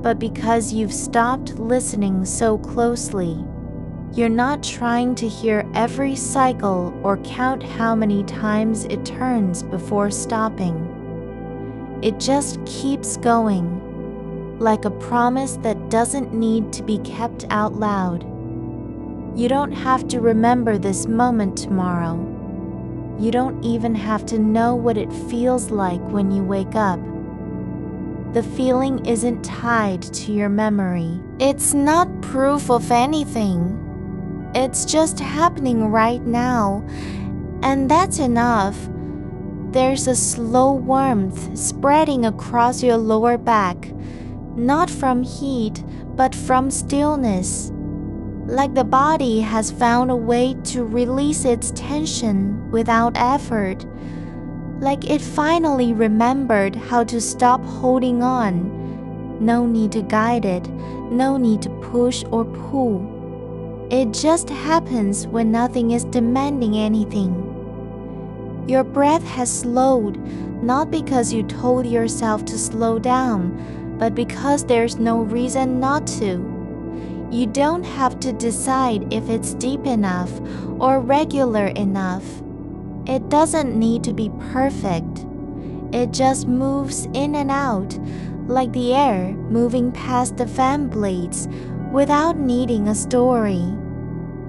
but because you've stopped listening so closely. You're not trying to hear every cycle or count how many times it turns before stopping. It just keeps going, like a promise that doesn't need to be kept out loud. You don't have to remember this moment tomorrow. You don't even have to know what it feels like when you wake up. The feeling isn't tied to your memory. It's not proof of anything. It's just happening right now, and that's enough. There's a slow warmth spreading across your lower back, not from heat, but from stillness. Like the body has found a way to release its tension without effort. Like it finally remembered how to stop holding on. No need to guide it, no need to push or pull. It just happens when nothing is demanding anything. Your breath has slowed, not because you told yourself to slow down, but because there's no reason not to. You don't have to decide if it's deep enough or regular enough. It doesn't need to be perfect. It just moves in and out, like the air moving past the fan blades without needing a story.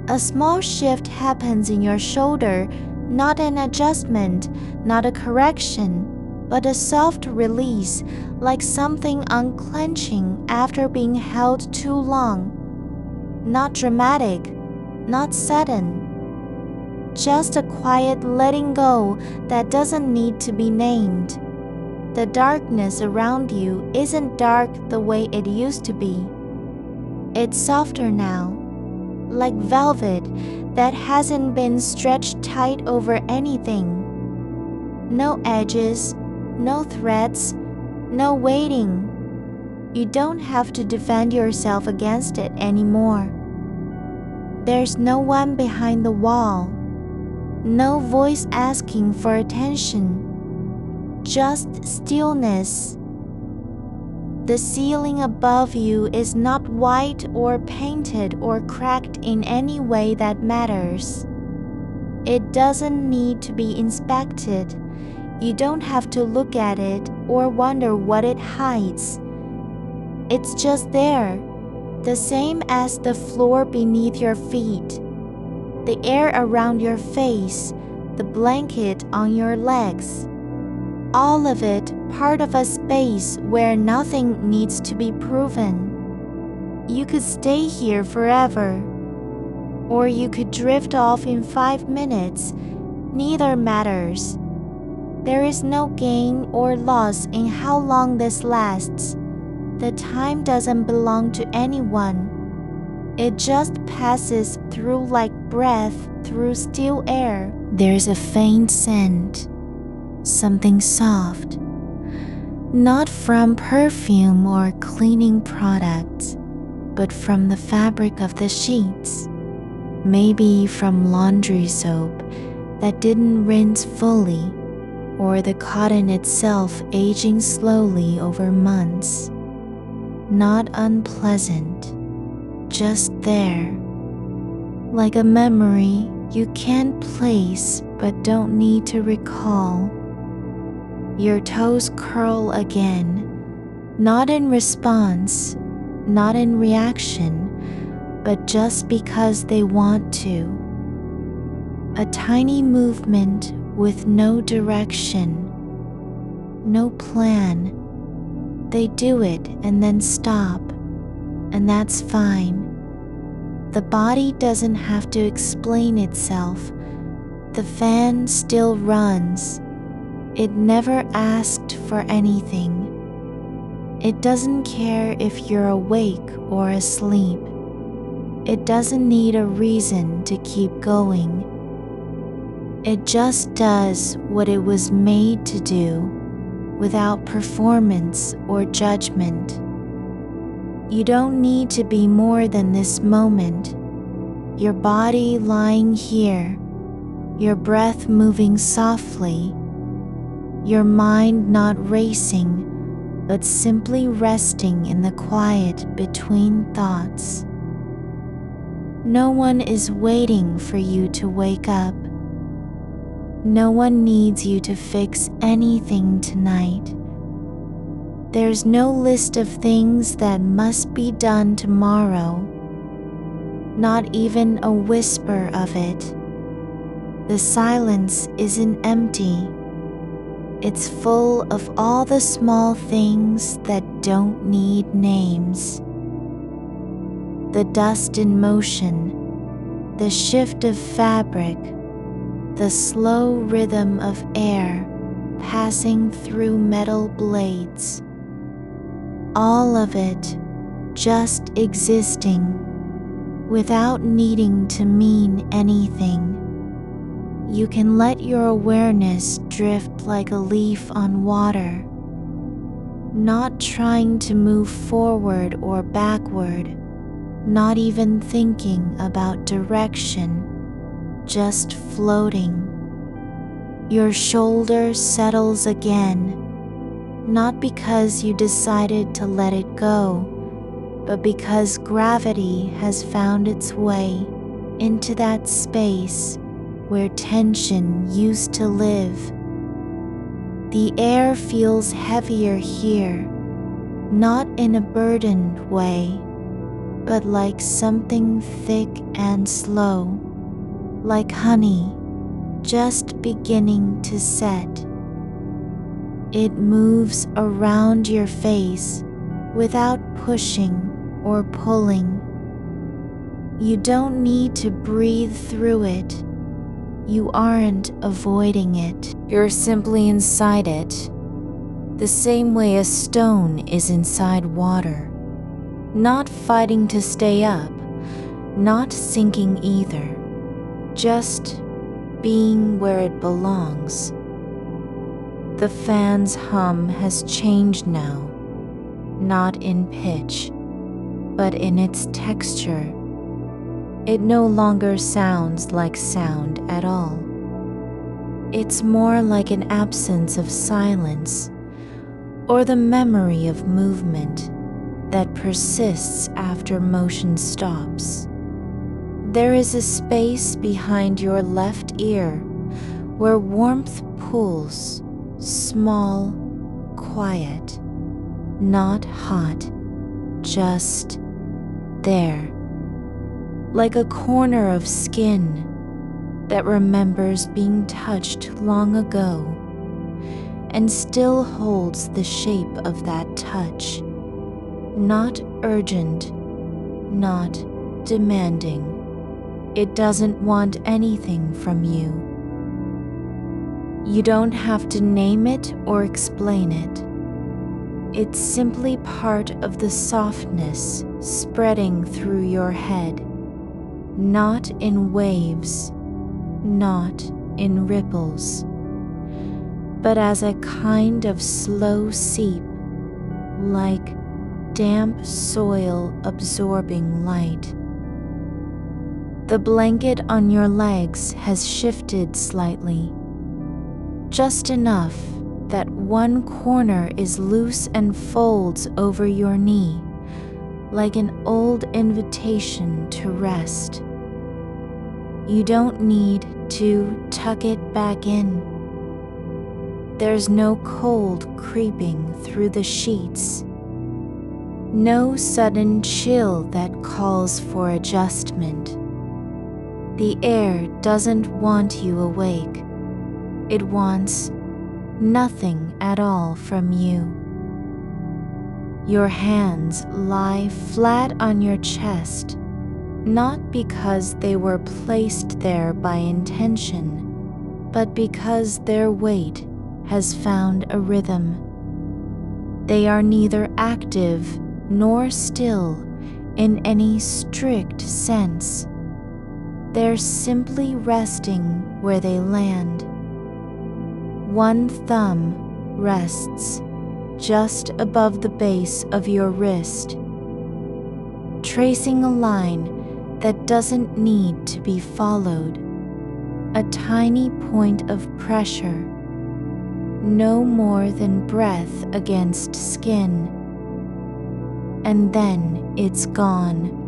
A small shift happens in your shoulder, not an adjustment, not a correction, but a soft release, like something unclenching after being held too long. Not dramatic, not sudden. Just a quiet letting go that doesn't need to be named. The darkness around you isn't dark the way it used to be. It's softer now, like velvet that hasn't been stretched tight over anything. No edges, no threads, no waiting. You don't have to defend yourself against it anymore. There's no one behind the wall, no voice asking for attention, just stillness. The ceiling above you is not white or painted or cracked in any way that matters. It doesn't need to be inspected. You don't have to look at it or wonder what it hides. It's just there, the same as the floor beneath your feet, the air around your face, the blanket on your legs. All of it part of a space where nothing needs to be proven. You could stay here forever, or you could drift off in 5 minutes. Neither matters. There is no gain or loss in how long this lasts. The time doesn't belong to anyone. It just passes through like breath through still air. There's a faint scent, something soft, not from perfume or cleaning products, but from the fabric of the sheets. Maybe from laundry soap that didn't rinse fully, or the cotton itself aging slowly over months. Not unpleasant, just there. Like a memory you can't place but don't need to recall. Your toes curl again, not in response, not in reaction, but just because they want to. A tiny movement with no direction, no plan. They do it and then stop, and that's fine. The body doesn't have to explain itself. The fan still runs. It never asked for anything. It doesn't care if you're awake or asleep. It doesn't need a reason to keep going. It just does what it was made to do, without performance or judgment. You don't need to be more than this moment. Your body lying here, your breath moving softly, your mind not racing, but simply resting in the quiet between thoughts. No one is waiting for you to wake up. No one needs you to fix anything tonight. There's no list of things that must be done tomorrow, not even a whisper of it. The silence isn't empty. It's full of all the small things that don't need names. The dust in motion, the shift of fabric, the slow rhythm of air passing through metal blades. All of it just existing without needing to mean anything. You can let your awareness drift like a leaf on water, not trying to move forward or backward, not even thinking about direction, just floating. Your shoulder settles again, not because you decided to let it go, but because gravity has found its way into that space where tension used to live. The air feels heavier here, not in a burdened way, but like something thick and slow, like honey just beginning to set. It moves around your face without pushing or pulling. You don't need to breathe through it. You aren't avoiding it. You're simply inside it, the same way a stone is inside water, not fighting to stay up, not sinking either, just being where it belongs. The fan's hum has changed now, not in pitch, but in its texture. It no longer sounds like sound at all. It's more like an absence of silence, or the memory of movement that persists after motion stops. There is a space behind your left ear where warmth pulls, small, quiet, not hot, just there. Like a corner of skin that remembers being touched long ago and still holds the shape of that touch. Not urgent, not demanding. It doesn't want anything from you. You don't have to name it or explain it. It's simply part of the softness spreading through your head, not in waves, not in ripples, but as a kind of slow seep, like damp soil absorbing light. The blanket on your legs has shifted slightly, just enough that one corner is loose and folds over your knee, like an old invitation to rest. You don't need to tuck it back in. There's no cold creeping through the sheets, no sudden chill that calls for adjustment. The air doesn't want you awake. It wants nothing at all from you. Your hands lie flat on your chest, not because they were placed there by intention, but because their weight has found a rhythm. They are neither active nor still in any strict sense. They're simply resting where they land. One thumb rests just above the base of your wrist, tracing a line that doesn't need to be followed, a tiny point of pressure, no more than breath against skin, and then it's gone.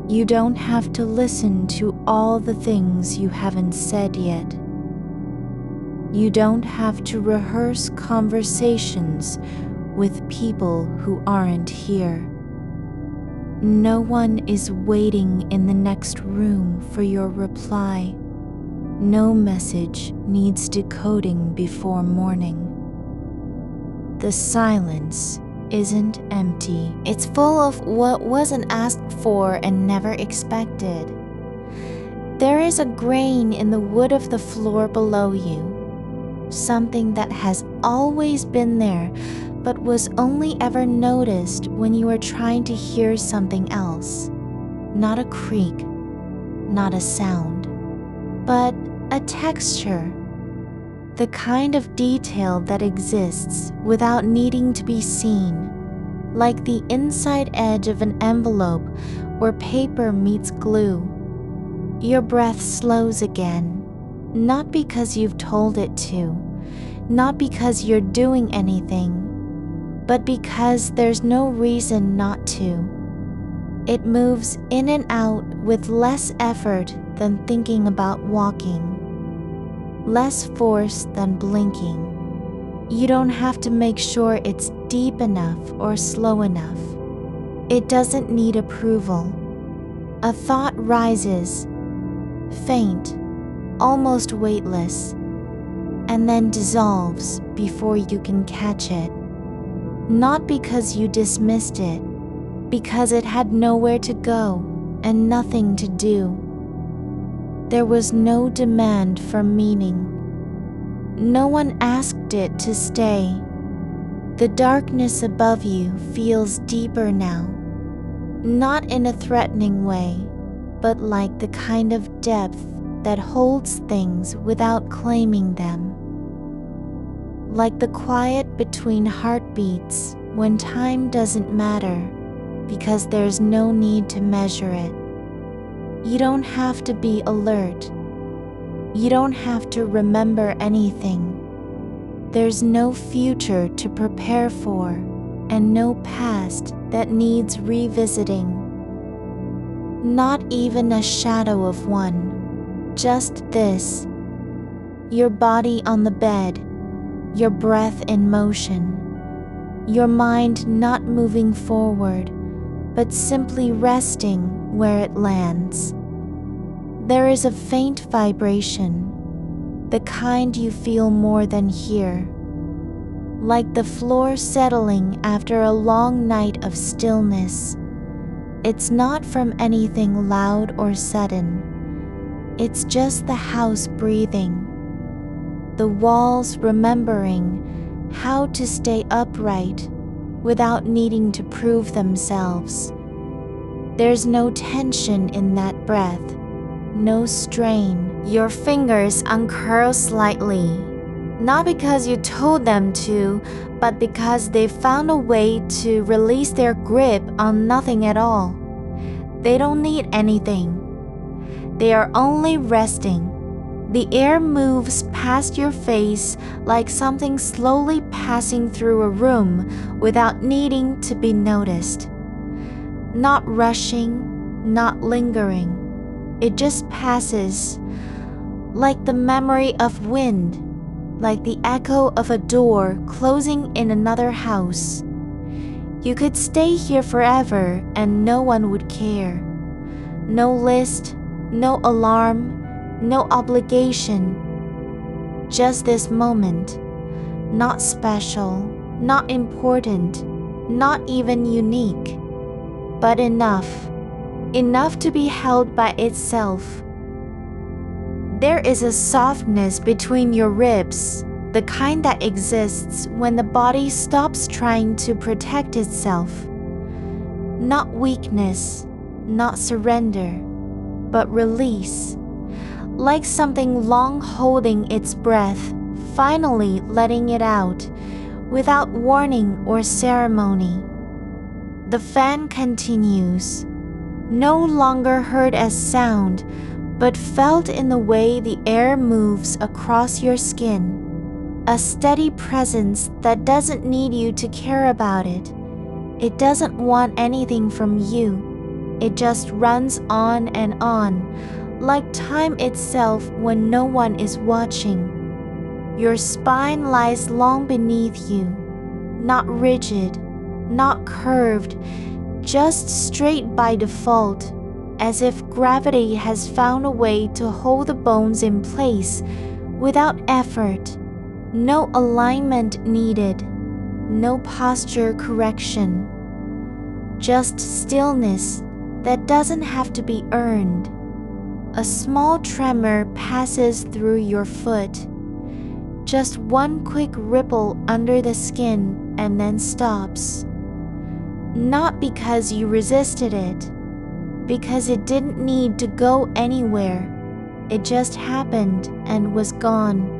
You don't have to listen to all the things you haven't said yet. You don't have to rehearse conversations with people who aren't here. No one is waiting in the next room for your reply. No message needs decoding before morning. The silence isn't empty. It's full of what wasn't asked for and never expected. There is a grain in the wood of the floor below you. Something that has always been there, but was only ever noticed when you were trying to hear something else. Not a creak, not a sound, but a texture. The kind of detail that exists without needing to be seen, like the inside edge of an envelope where paper meets glue. Your breath slows again. Not because you've told it to, not because you're doing anything, but because there's no reason not to. It moves in and out with less effort than thinking about walking, less force than blinking. You don't have to make sure it's deep enough or slow enough. It doesn't need approval. A thought rises, faint, almost weightless, and then dissolves before you can catch it. Not because you dismissed it, because it had nowhere to go and nothing to do. There was no demand for meaning. No one asked it to stay. The darkness above you feels deeper now, not in a threatening way, but like the kind of depth that holds things without claiming them. Like the quiet between heartbeats when time doesn't matter because there's no need to measure it. You don't have to be alert. You don't have to remember anything. There's no future to prepare for and no past that needs revisiting. Not even a shadow of one. Just this, your body on the bed, your breath in motion, your mind not moving forward, but simply resting where it lands. There is a faint vibration, the kind you feel more than hear, like the floor settling after a long night of stillness. It's not from anything loud or sudden. It's just the house breathing, the walls remembering how to stay upright without needing to prove themselves. There's no tension in that breath, no strain. Your fingers uncurl slightly, not because you told them to, but because they found a way to release their grip on nothing at all. They don't need anything. They are only resting. The air moves past your face like something slowly passing through a room without needing to be noticed. Not rushing, not lingering. It just passes, like the memory of wind, like the echo of a door closing in another house. You could stay here forever and no one would care. No list, no alarm, no obligation. Just this moment. Not special, not important, not even unique, but enough. Enough to be held by itself. There is a softness between your ribs, the kind that exists when the body stops trying to protect itself. Not weakness, not surrender, but release. Like something long holding its breath, finally letting it out, without warning or ceremony. The fan continues, no longer heard as sound, but felt in the way the air moves across your skin. A steady presence that doesn't need you to care about it. It doesn't want anything from you. It just runs on and on, like time itself when no one is watching. Your spine lies long beneath you, not rigid, not curved, just straight by default, as if gravity has found a way to hold the bones in place without effort. No alignment needed, no posture correction. Just stillness that doesn't have to be earned. A small tremor passes through your foot. Just one quick ripple under the skin and then stops. Not because you resisted it, because it didn't need to go anywhere. It just happened and was gone.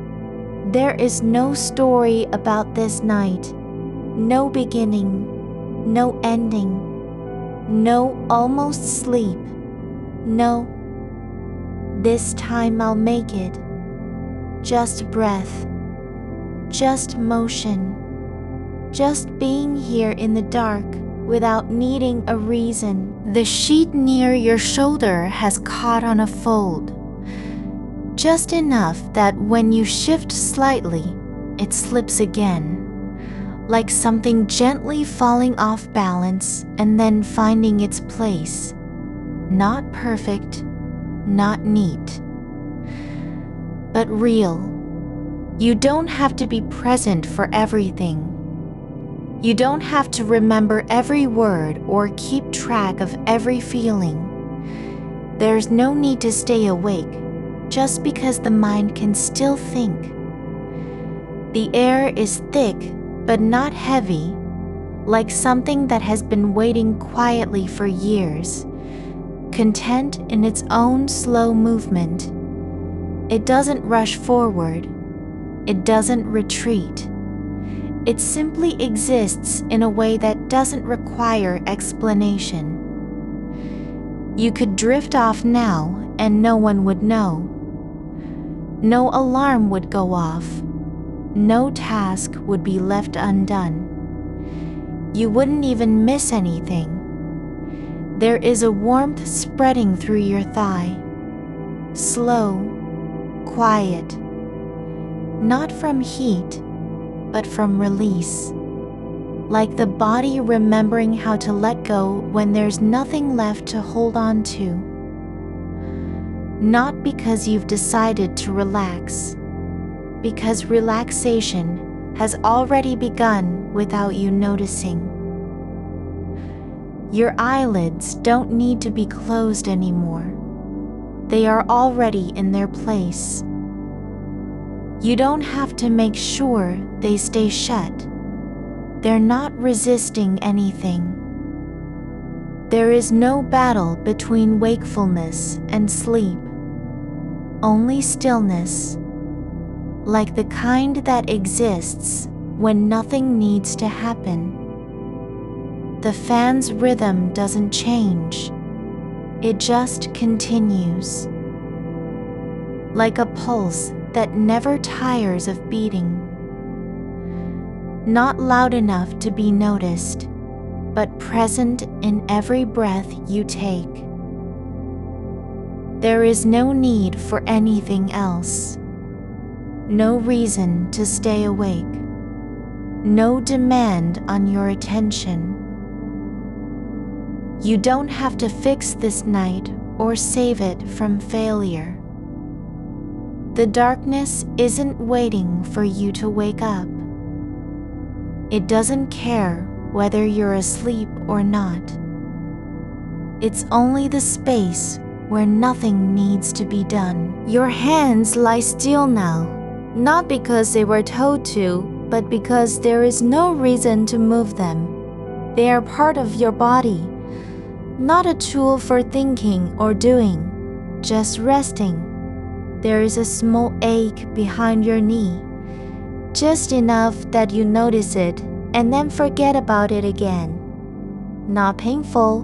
There is no story about this night, no beginning, no ending, no almost sleep, no, this time I'll make it. Just breath, just motion, just being here in the dark without needing a reason. The sheet near your shoulder has caught on a fold, just enough that when you shift slightly, it slips again, like something gently falling off balance and then finding its place. Not perfect, not neat, but real. You don't have to be present for everything. You don't have to remember every word or keep track of every feeling. There's no need to stay awake, just because the mind can still think. The air is thick, but not heavy, like something that has been waiting quietly for years, content in its own slow movement. It doesn't rush forward. It doesn't retreat. It simply exists in a way that doesn't require explanation. You could drift off now and no one would know. No alarm would go off. No task would be left undone. You wouldn't even miss anything. There is a warmth spreading through your thigh. Slow, quiet. Not from heat, but from release, like the body remembering how to let go when there's nothing left to hold on to. Not because you've decided to relax, because relaxation has already begun without you noticing. Your eyelids don't need to be closed anymore. They are already in their place. You don't have to make sure they stay shut. They're not resisting anything. There is no battle between wakefulness and sleep, only stillness, like the kind that exists when nothing needs to happen. The fan's rhythm doesn't change, it just continues, like a pulse that never tires of beating. Not loud enough to be noticed, but present in every breath you take. There is no need for anything else, no reason to stay awake, no demand on your attention. You don't have to fix this night or save it from failure. The darkness isn't waiting for you to wake up. It doesn't care whether you're asleep or not. It's only the space where nothing needs to be done. Your hands lie still now, not because they were told to, but because there is no reason to move them. They are part of your body, not a tool for thinking or doing, just resting. There is a small ache behind your knee, just enough that you notice it and then forget about it again. Not painful,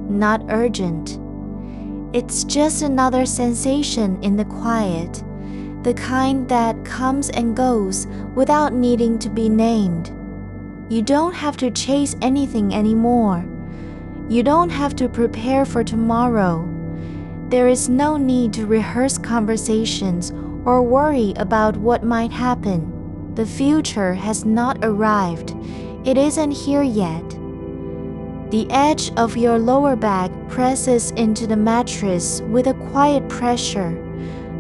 not urgent. It's just another sensation in the quiet, the kind that comes and goes without needing to be named. You don't have to chase anything anymore. You don't have to prepare for tomorrow. There is no need to rehearse conversations or worry about what might happen. The future has not arrived. It isn't here yet. The edge of your lower back presses into the mattress with a quiet pressure,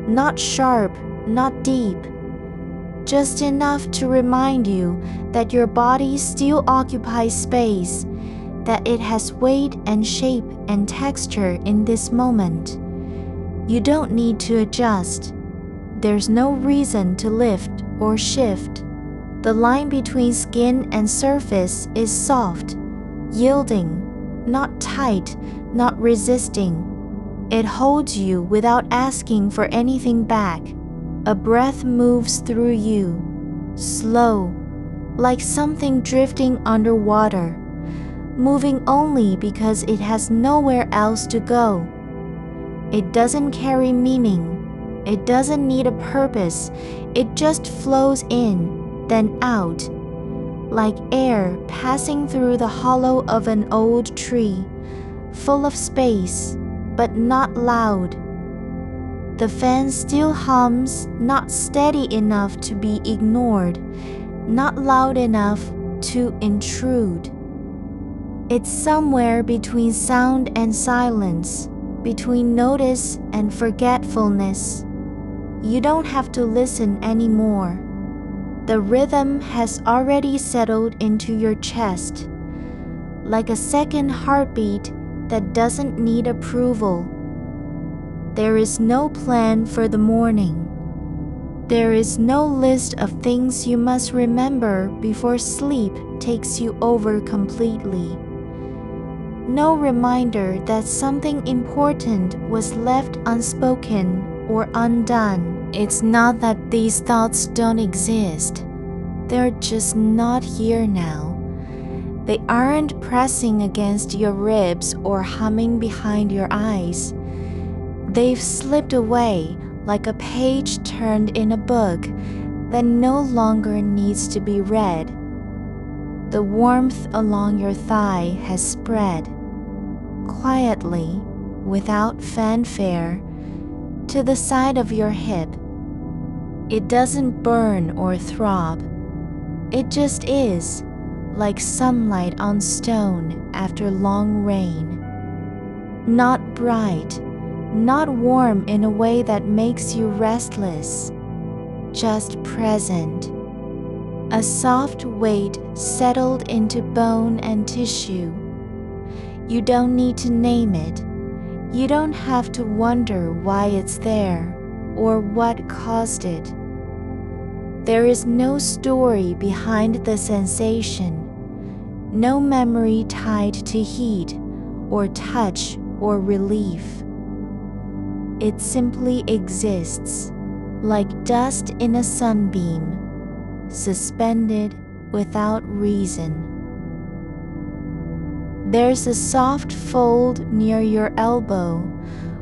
not sharp, not deep, just enough to remind you that your body still occupies space, that it has weight and shape and texture in this moment. You don't need to adjust. There's no reason to lift or shift. The line between skin and surface is soft, yielding, not tight, not resisting. It holds you without asking for anything back. A breath moves through you, slow, like something drifting underwater, moving only because it has nowhere else to go. It doesn't carry meaning. It doesn't need a purpose. It just flows in, then out, like air passing through the hollow of an old tree, full of space, but not loud. The fan still hums, not steady enough to be ignored, not loud enough to intrude. It's somewhere between sound and silence, between notice and forgetfulness. You don't have to listen anymore. The rhythm has already settled into your chest, like a second heartbeat that doesn't need approval. There is no plan for the morning. There is no list of things you must remember before sleep takes you over completely. No reminder that something important was left unspoken or undone. It's not that these thoughts don't exist. They're just not here now. They aren't pressing against your ribs or humming behind your eyes. They've slipped away like a page turned in a book that no longer needs to be read. The warmth along your thigh has spread, quietly, without fanfare, to the side of your hip. It doesn't burn or throb. It just is, like sunlight on stone after long rain. Not bright, not warm in a way that makes you restless, just present. A soft weight settled into bone and tissue. You don't need to name it. You don't have to wonder why it's there or what caused it. There is no story behind the sensation, no memory tied to heat or touch or relief. It simply exists, like dust in a sunbeam, suspended without reason. There's a soft fold near your elbow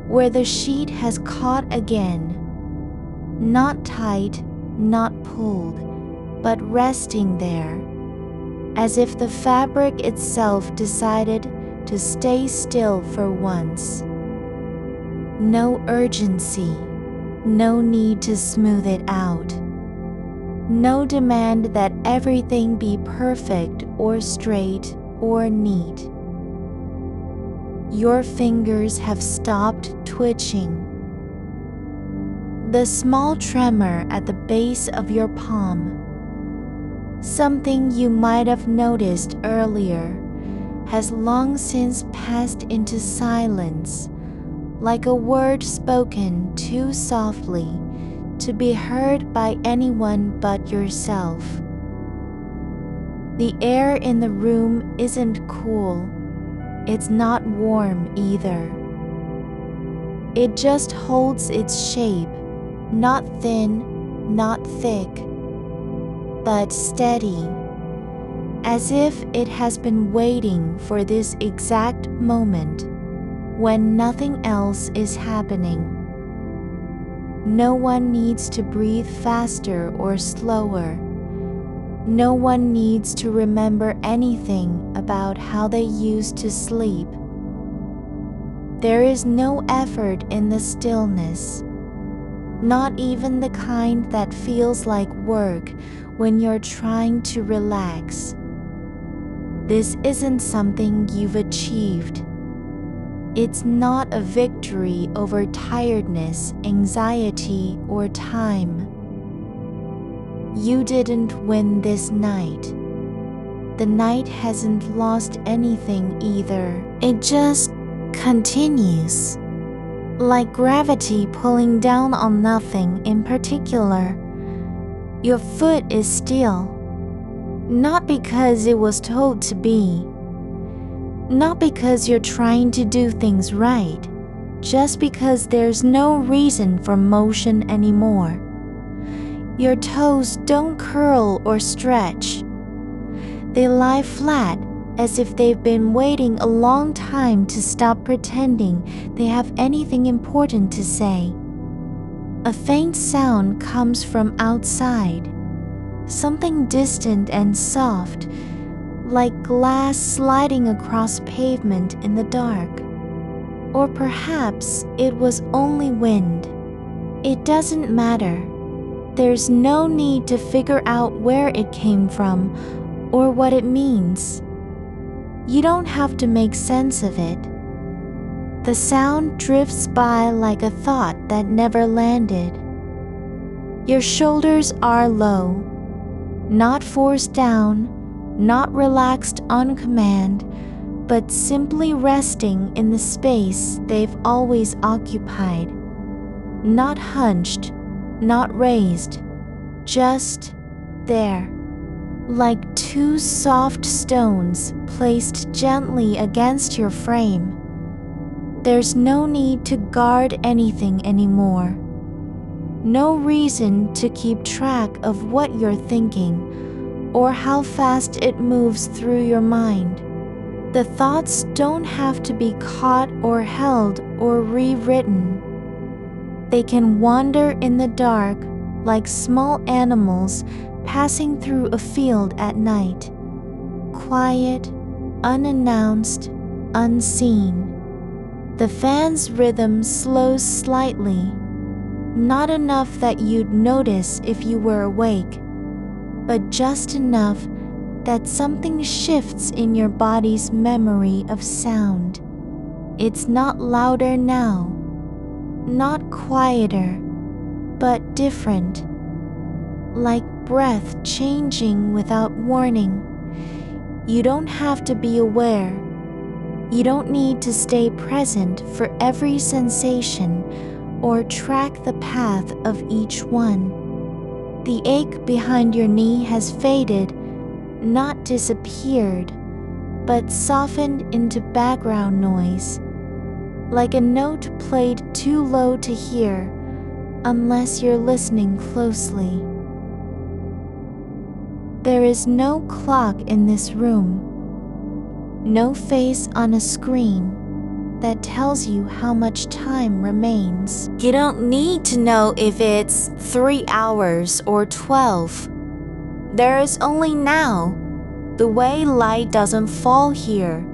where the sheet has caught again, not tight, not pulled, but resting there, as if the fabric itself decided to stay still for once. No urgency, no need to smooth it out, no demand that everything be perfect or straight or neat. Your fingers have stopped twitching. The small tremor at the base of your palm, something you might have noticed earlier, has long since passed into silence, like a word spoken too softly to be heard by anyone but yourself. The air in the room isn't cool. It's not warm either. It just holds its shape, not thin, not thick, but steady, as if it has been waiting for this exact moment when nothing else is happening. No one needs to breathe faster or slower. No one needs to remember anything about how they used to sleep. There is no effort in the stillness, not even the kind that feels like work when you're trying to relax. This isn't something you've achieved. It's not a victory over tiredness, anxiety, or time. You didn't win this night. The night hasn't lost anything either. It just continues, like gravity pulling down on nothing in particular. Your foot is still, not because it was told to be, not because you're trying to do things right, just because there's no reason for motion anymore. Your toes don't curl or stretch. They lie flat, as if they've been waiting a long time to stop pretending they have anything important to say. A faint sound comes from outside, something distant and soft, like glass sliding across pavement in the dark. Or perhaps it was only wind. It doesn't matter. There's no need to figure out where it came from or what it means. You don't have to make sense of it. The sound drifts by like a thought that never landed. Your shoulders are low, not forced down, not relaxed on command, but simply resting in the space they've always occupied. Not hunched, not raised, just there, like two soft stones placed gently against your frame. There's no need to guard anything anymore. No reason to keep track of what you're thinking or how fast it moves through your mind. The thoughts don't have to be caught or held or rewritten. They can wander in the dark like small animals passing through a field at night, quiet, unannounced, unseen. The fan's rhythm slows slightly, not enough that you'd notice if you were awake, but just enough that something shifts in your body's memory of sound. It's not louder now, not quieter, but different, like breath changing without warning. You don't have to be aware. You don't need to stay present for every sensation or track the path of each one. The ache behind your knee has faded, not disappeared, but softened into background noise, like a note played too low to hear, unless you're listening closely. There is no clock in this room, no face on a screen that tells you how much time remains. You don't need to know if it's 3 hours or 12. There is only now, the way light doesn't fall here,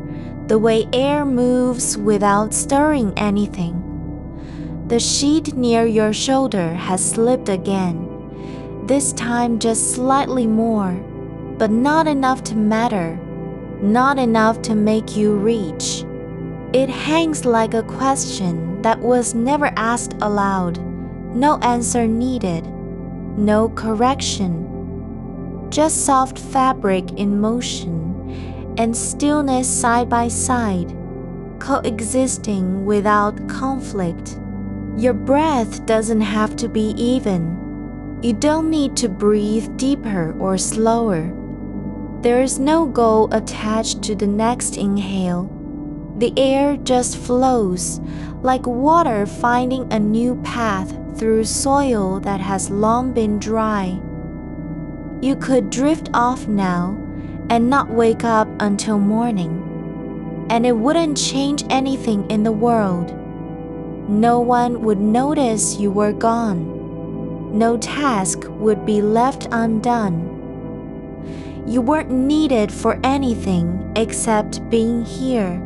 the way air moves without stirring anything. The sheet near your shoulder has slipped again, this time just slightly more, but not enough to matter, not enough to make you reach. It hangs like a question that was never asked aloud, no answer needed, no correction. Just soft fabric in motion and stillness side by side, coexisting without conflict. Your breath doesn't have to be even. You don't need to breathe deeper or slower. There is no goal attached to the next inhale. The air just flows, like water finding a new path through soil that has long been dry. You could drift off now and not wake up until morning, and it wouldn't change anything in the world. No one would notice you were gone. No task would be left undone. You weren't needed for anything except being here.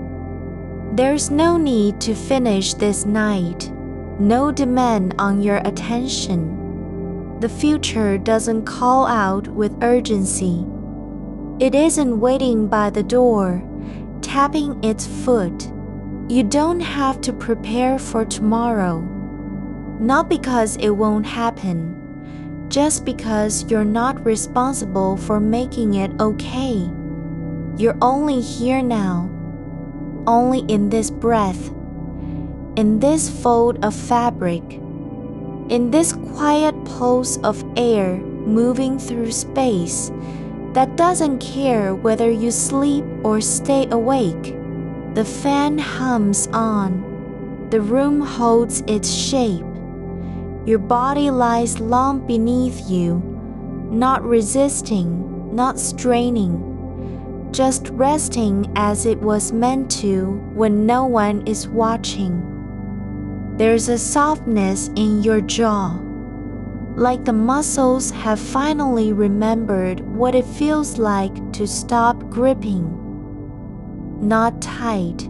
There's no need to finish this night, no demand on your attention. The future doesn't call out with urgency. It isn't waiting by the door, tapping its foot. You don't have to prepare for tomorrow, not because it won't happen, just because you're not responsible for making it okay. You're only here now. Only in this breath, in this fold of fabric, in this quiet pulse of air moving through space that doesn't care whether you sleep or stay awake. The fan hums on, the room holds its shape. Your body lies long beneath you, not resisting, not straining, just resting as it was meant to when no one is watching. There's a softness in your jaw, like the muscles have finally remembered what it feels like to stop gripping. Not tight,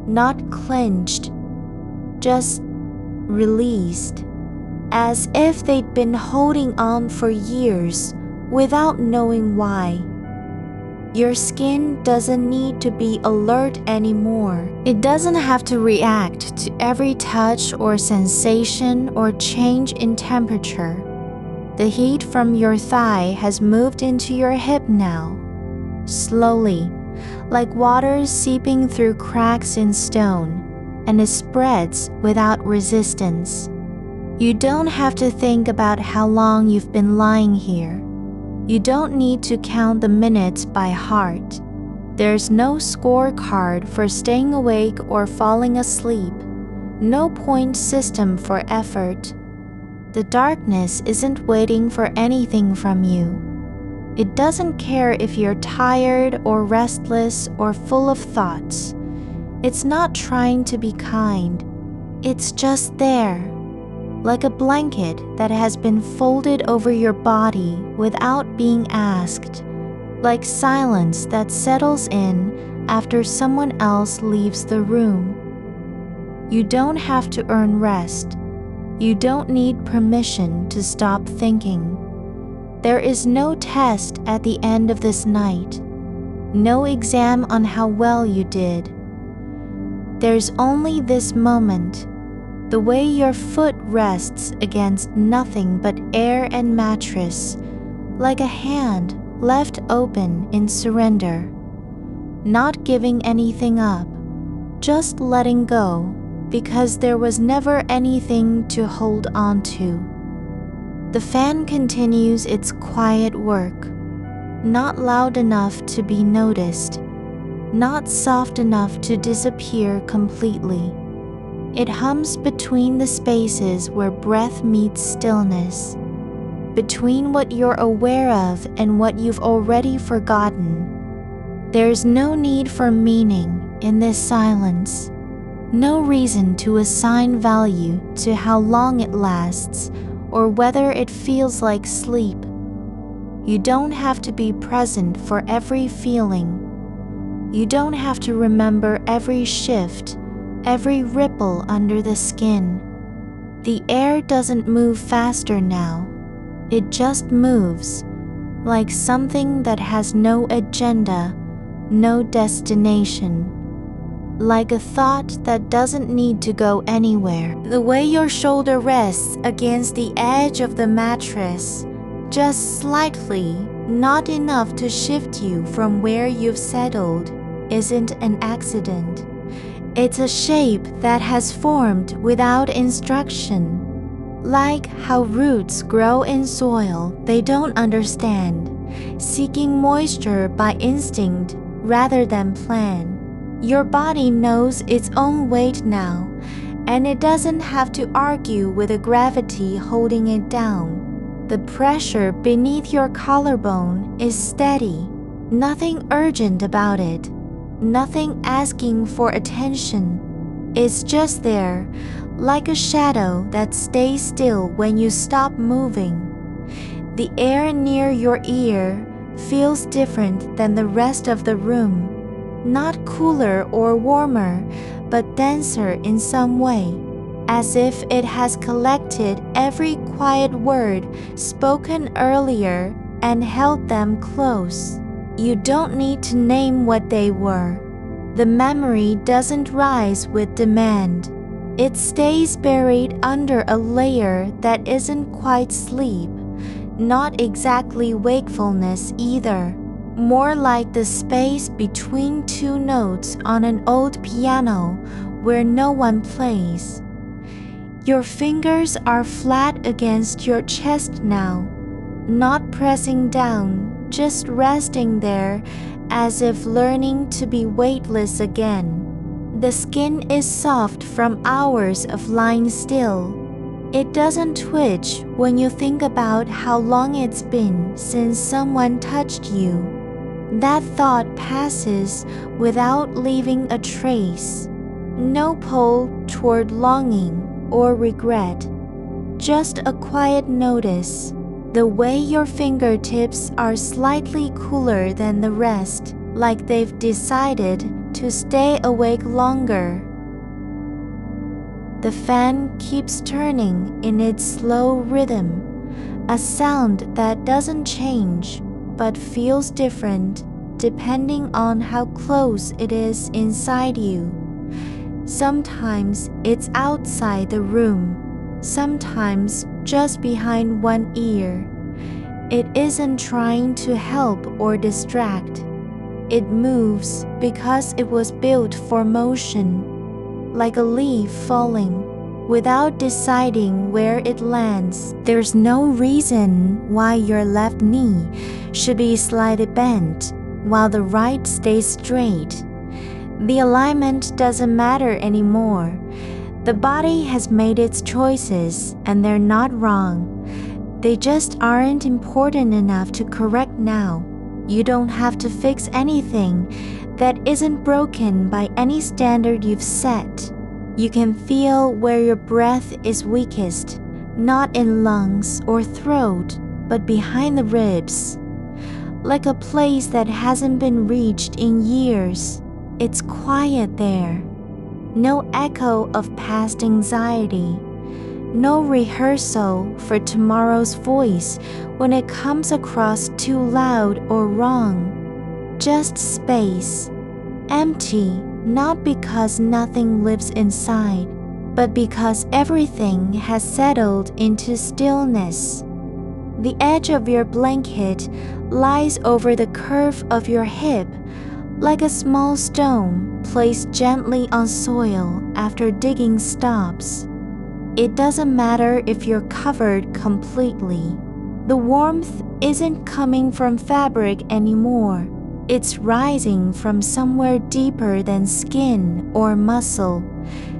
not clenched, just released, as if they'd been holding on for years without knowing why. Your skin doesn't need to be alert anymore. It doesn't have to react to every touch or sensation or change in temperature. The heat from your thigh has moved into your hip now, slowly, like water seeping through cracks in stone, and it spreads without resistance. You don't have to think about how long you've been lying here. You don't need to count the minutes by heart. There's no scorecard for staying awake or falling asleep, no point system for effort. The darkness isn't waiting for anything from you. It doesn't care if you're tired or restless or full of thoughts. It's not trying to be kind. It's just there, like a blanket that has been folded over your body without being asked, like silence that settles in after someone else leaves the room. You don't have to earn rest. You don't need permission to stop thinking. There is no test at the end of this night, no exam on how well you did. There's only this moment, the way your foot rests against nothing but air and mattress, like a hand left open in surrender, not giving anything up, just letting go, because there was never anything to hold on to. The fan continues its quiet work, not loud enough to be noticed, not soft enough to disappear completely. It hums between the spaces where breath meets stillness, between what you're aware of and what you've already forgotten. There's no need for meaning in this silence, no reason to assign value to how long it lasts or whether it feels like sleep. You don't have to be present for every feeling. You don't have to remember every shift, every ripple under the skin. The air doesn't move faster now. It just moves, like something that has no agenda, no destination. Like a thought that doesn't need to go anywhere. The way your shoulder rests against the edge of the mattress, just slightly, not enough to shift you from where you've settled, isn't an accident. It's a shape that has formed without instruction. Like how roots grow in soil they don't understand, seeking moisture by instinct rather than plan. Your body knows its own weight now, and it doesn't have to argue with the gravity holding it down. The pressure beneath your collarbone is steady, nothing urgent about it, nothing asking for attention. It's just there, like a shadow that stays still when you stop moving. The air near your ear feels different than the rest of the room. Not cooler or warmer, but denser in some way, as if it has collected every quiet word spoken earlier and held them close. You don't need to name what they were. The memory doesn't rise with demand. It stays buried under a layer that isn't quite sleep, not exactly wakefulness either. More like the space between two notes on an old piano where no one plays. Your fingers are flat against your chest now, not pressing down, just resting there as if learning to be weightless again. The skin is soft from hours of lying still. It doesn't twitch when you think about how long it's been since someone touched you. That thought passes without leaving a trace. No pull toward longing or regret. Just a quiet notice. The way your fingertips are slightly cooler than the rest, like they've decided to stay awake longer. The fan keeps turning in its slow rhythm, a sound that doesn't change but feels different depending on how close it is inside you. Sometimes it's outside the room, sometimes just behind one ear. It isn't trying to help or distract. It moves because it was built for motion, like a leaf falling. Without deciding where it lands, there's no reason why your left knee should be slightly bent while the right stays straight. The alignment doesn't matter anymore. The body has made its choices, and they're not wrong. They just aren't important enough to correct now. You don't have to fix anything that isn't broken by any standard you've set. You can feel where your breath is weakest, not in lungs or throat, but behind the ribs. Like a place that hasn't been reached in years. It's quiet there. No echo of past anxiety. No rehearsal for tomorrow's voice when it comes across too loud or wrong. Just space. Empty. Not because nothing lives inside, but because everything has settled into stillness. The edge of your blanket lies over the curve of your hip, like a small stone placed gently on soil after digging stops. It doesn't matter if you're covered completely. The warmth isn't coming from fabric anymore. It's rising from somewhere deeper than skin or muscle,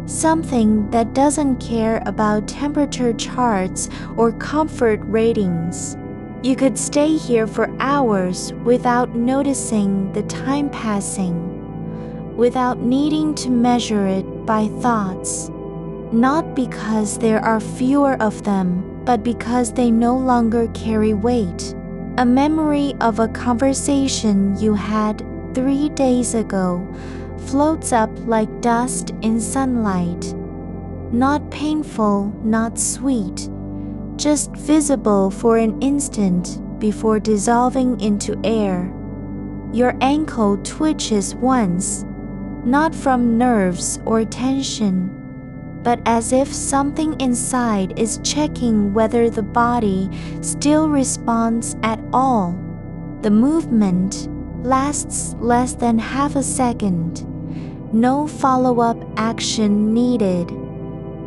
something that doesn't care about temperature charts or comfort ratings. You could stay here for hours without noticing the time passing, without needing to measure it by thoughts. Not because there are fewer of them, but because they no longer carry weight. A memory of a conversation you had 3 days ago floats up like dust in sunlight. Not painful, not sweet, just visible for an instant before dissolving into air. Your ankle twitches once, not from nerves or tension, but as if something inside is checking whether the body still responds at all. The movement lasts less than half a second. No follow-up action needed.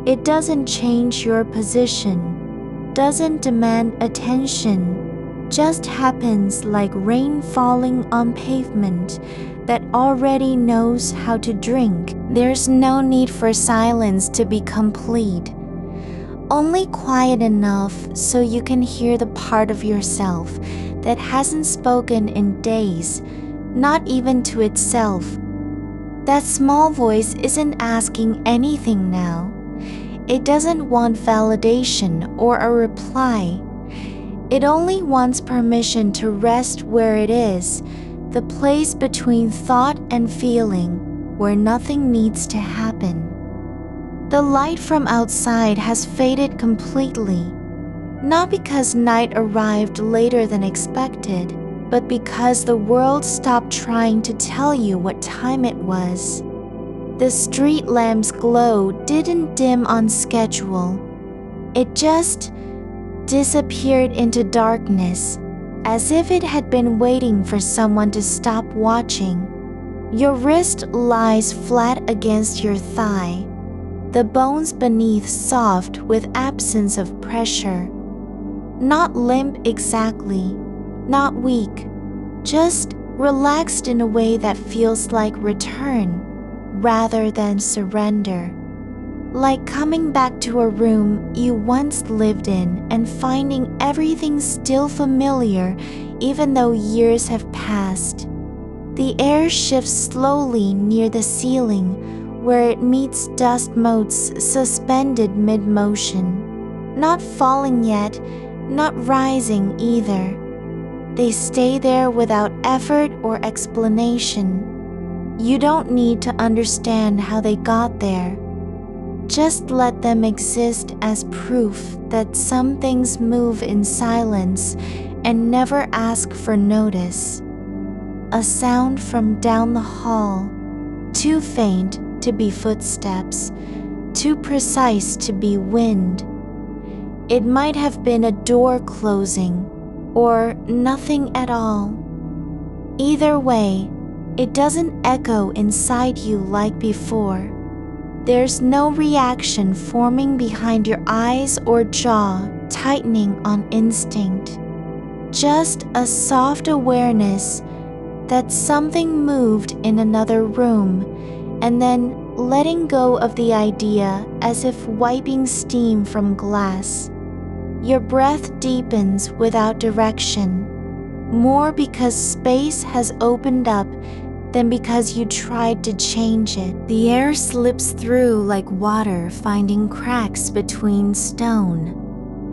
It doesn't change your position, doesn't demand attention, just happens like rain falling on pavement that already knows how to drink. There's no need for silence to be complete. Only quiet enough so you can hear the part of yourself that hasn't spoken in days, not even to itself. That small voice isn't asking anything now. It doesn't want validation or a reply. It only wants permission to rest where it is, the place between thought and feeling, where nothing needs to happen. The light from outside has faded completely, not because night arrived later than expected, but because the world stopped trying to tell you what time it was. The street lamp's glow didn't dim on schedule. It just disappeared into darkness, as if it had been waiting for someone to stop watching. Your wrist lies flat against your thigh, the bones beneath soft with absence of pressure. Not limp exactly, not weak, just relaxed in a way that feels like return rather than surrender. Like coming back to a room you once lived in and finding everything still familiar even though years have passed. The air shifts slowly near the ceiling where it meets dust motes suspended mid-motion. Not falling yet, not rising either. They stay there without effort or explanation. You don't need to understand how they got there. Just let them exist as proof that some things move in silence and never ask for notice. A sound from down the hall, too faint to be footsteps, too precise to be wind. It might have been a door closing or nothing at all. Either way, it doesn't echo inside you like before. There's no reaction forming behind your eyes or jaw tightening on instinct. Just a soft awareness that something moved in another room, and then letting go of the idea as if wiping steam from glass. Your breath deepens without direction, more because space has opened up than because you tried to change it. The air slips through like water finding cracks between stone,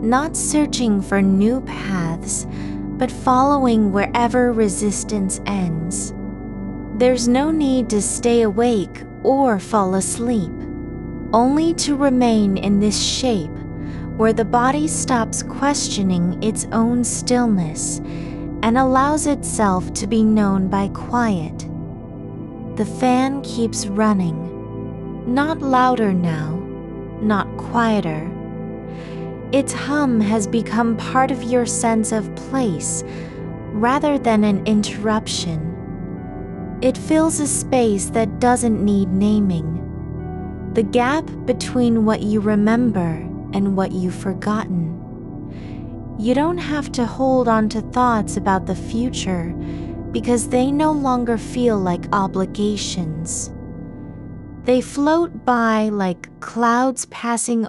not searching for new paths, but following wherever resistance ends. There's no need to stay awake or fall asleep, only to remain in this shape where the body stops questioning its own stillness and allows itself to be known by quiet. The fan keeps running, not louder now, not quieter. Its hum has become part of your sense of place rather than an interruption. It fills a space that doesn't need naming. The gap between what you remember and what you've forgotten. You don't have to hold on to thoughts about the future because they no longer feel like obligations. They float by like clouds passing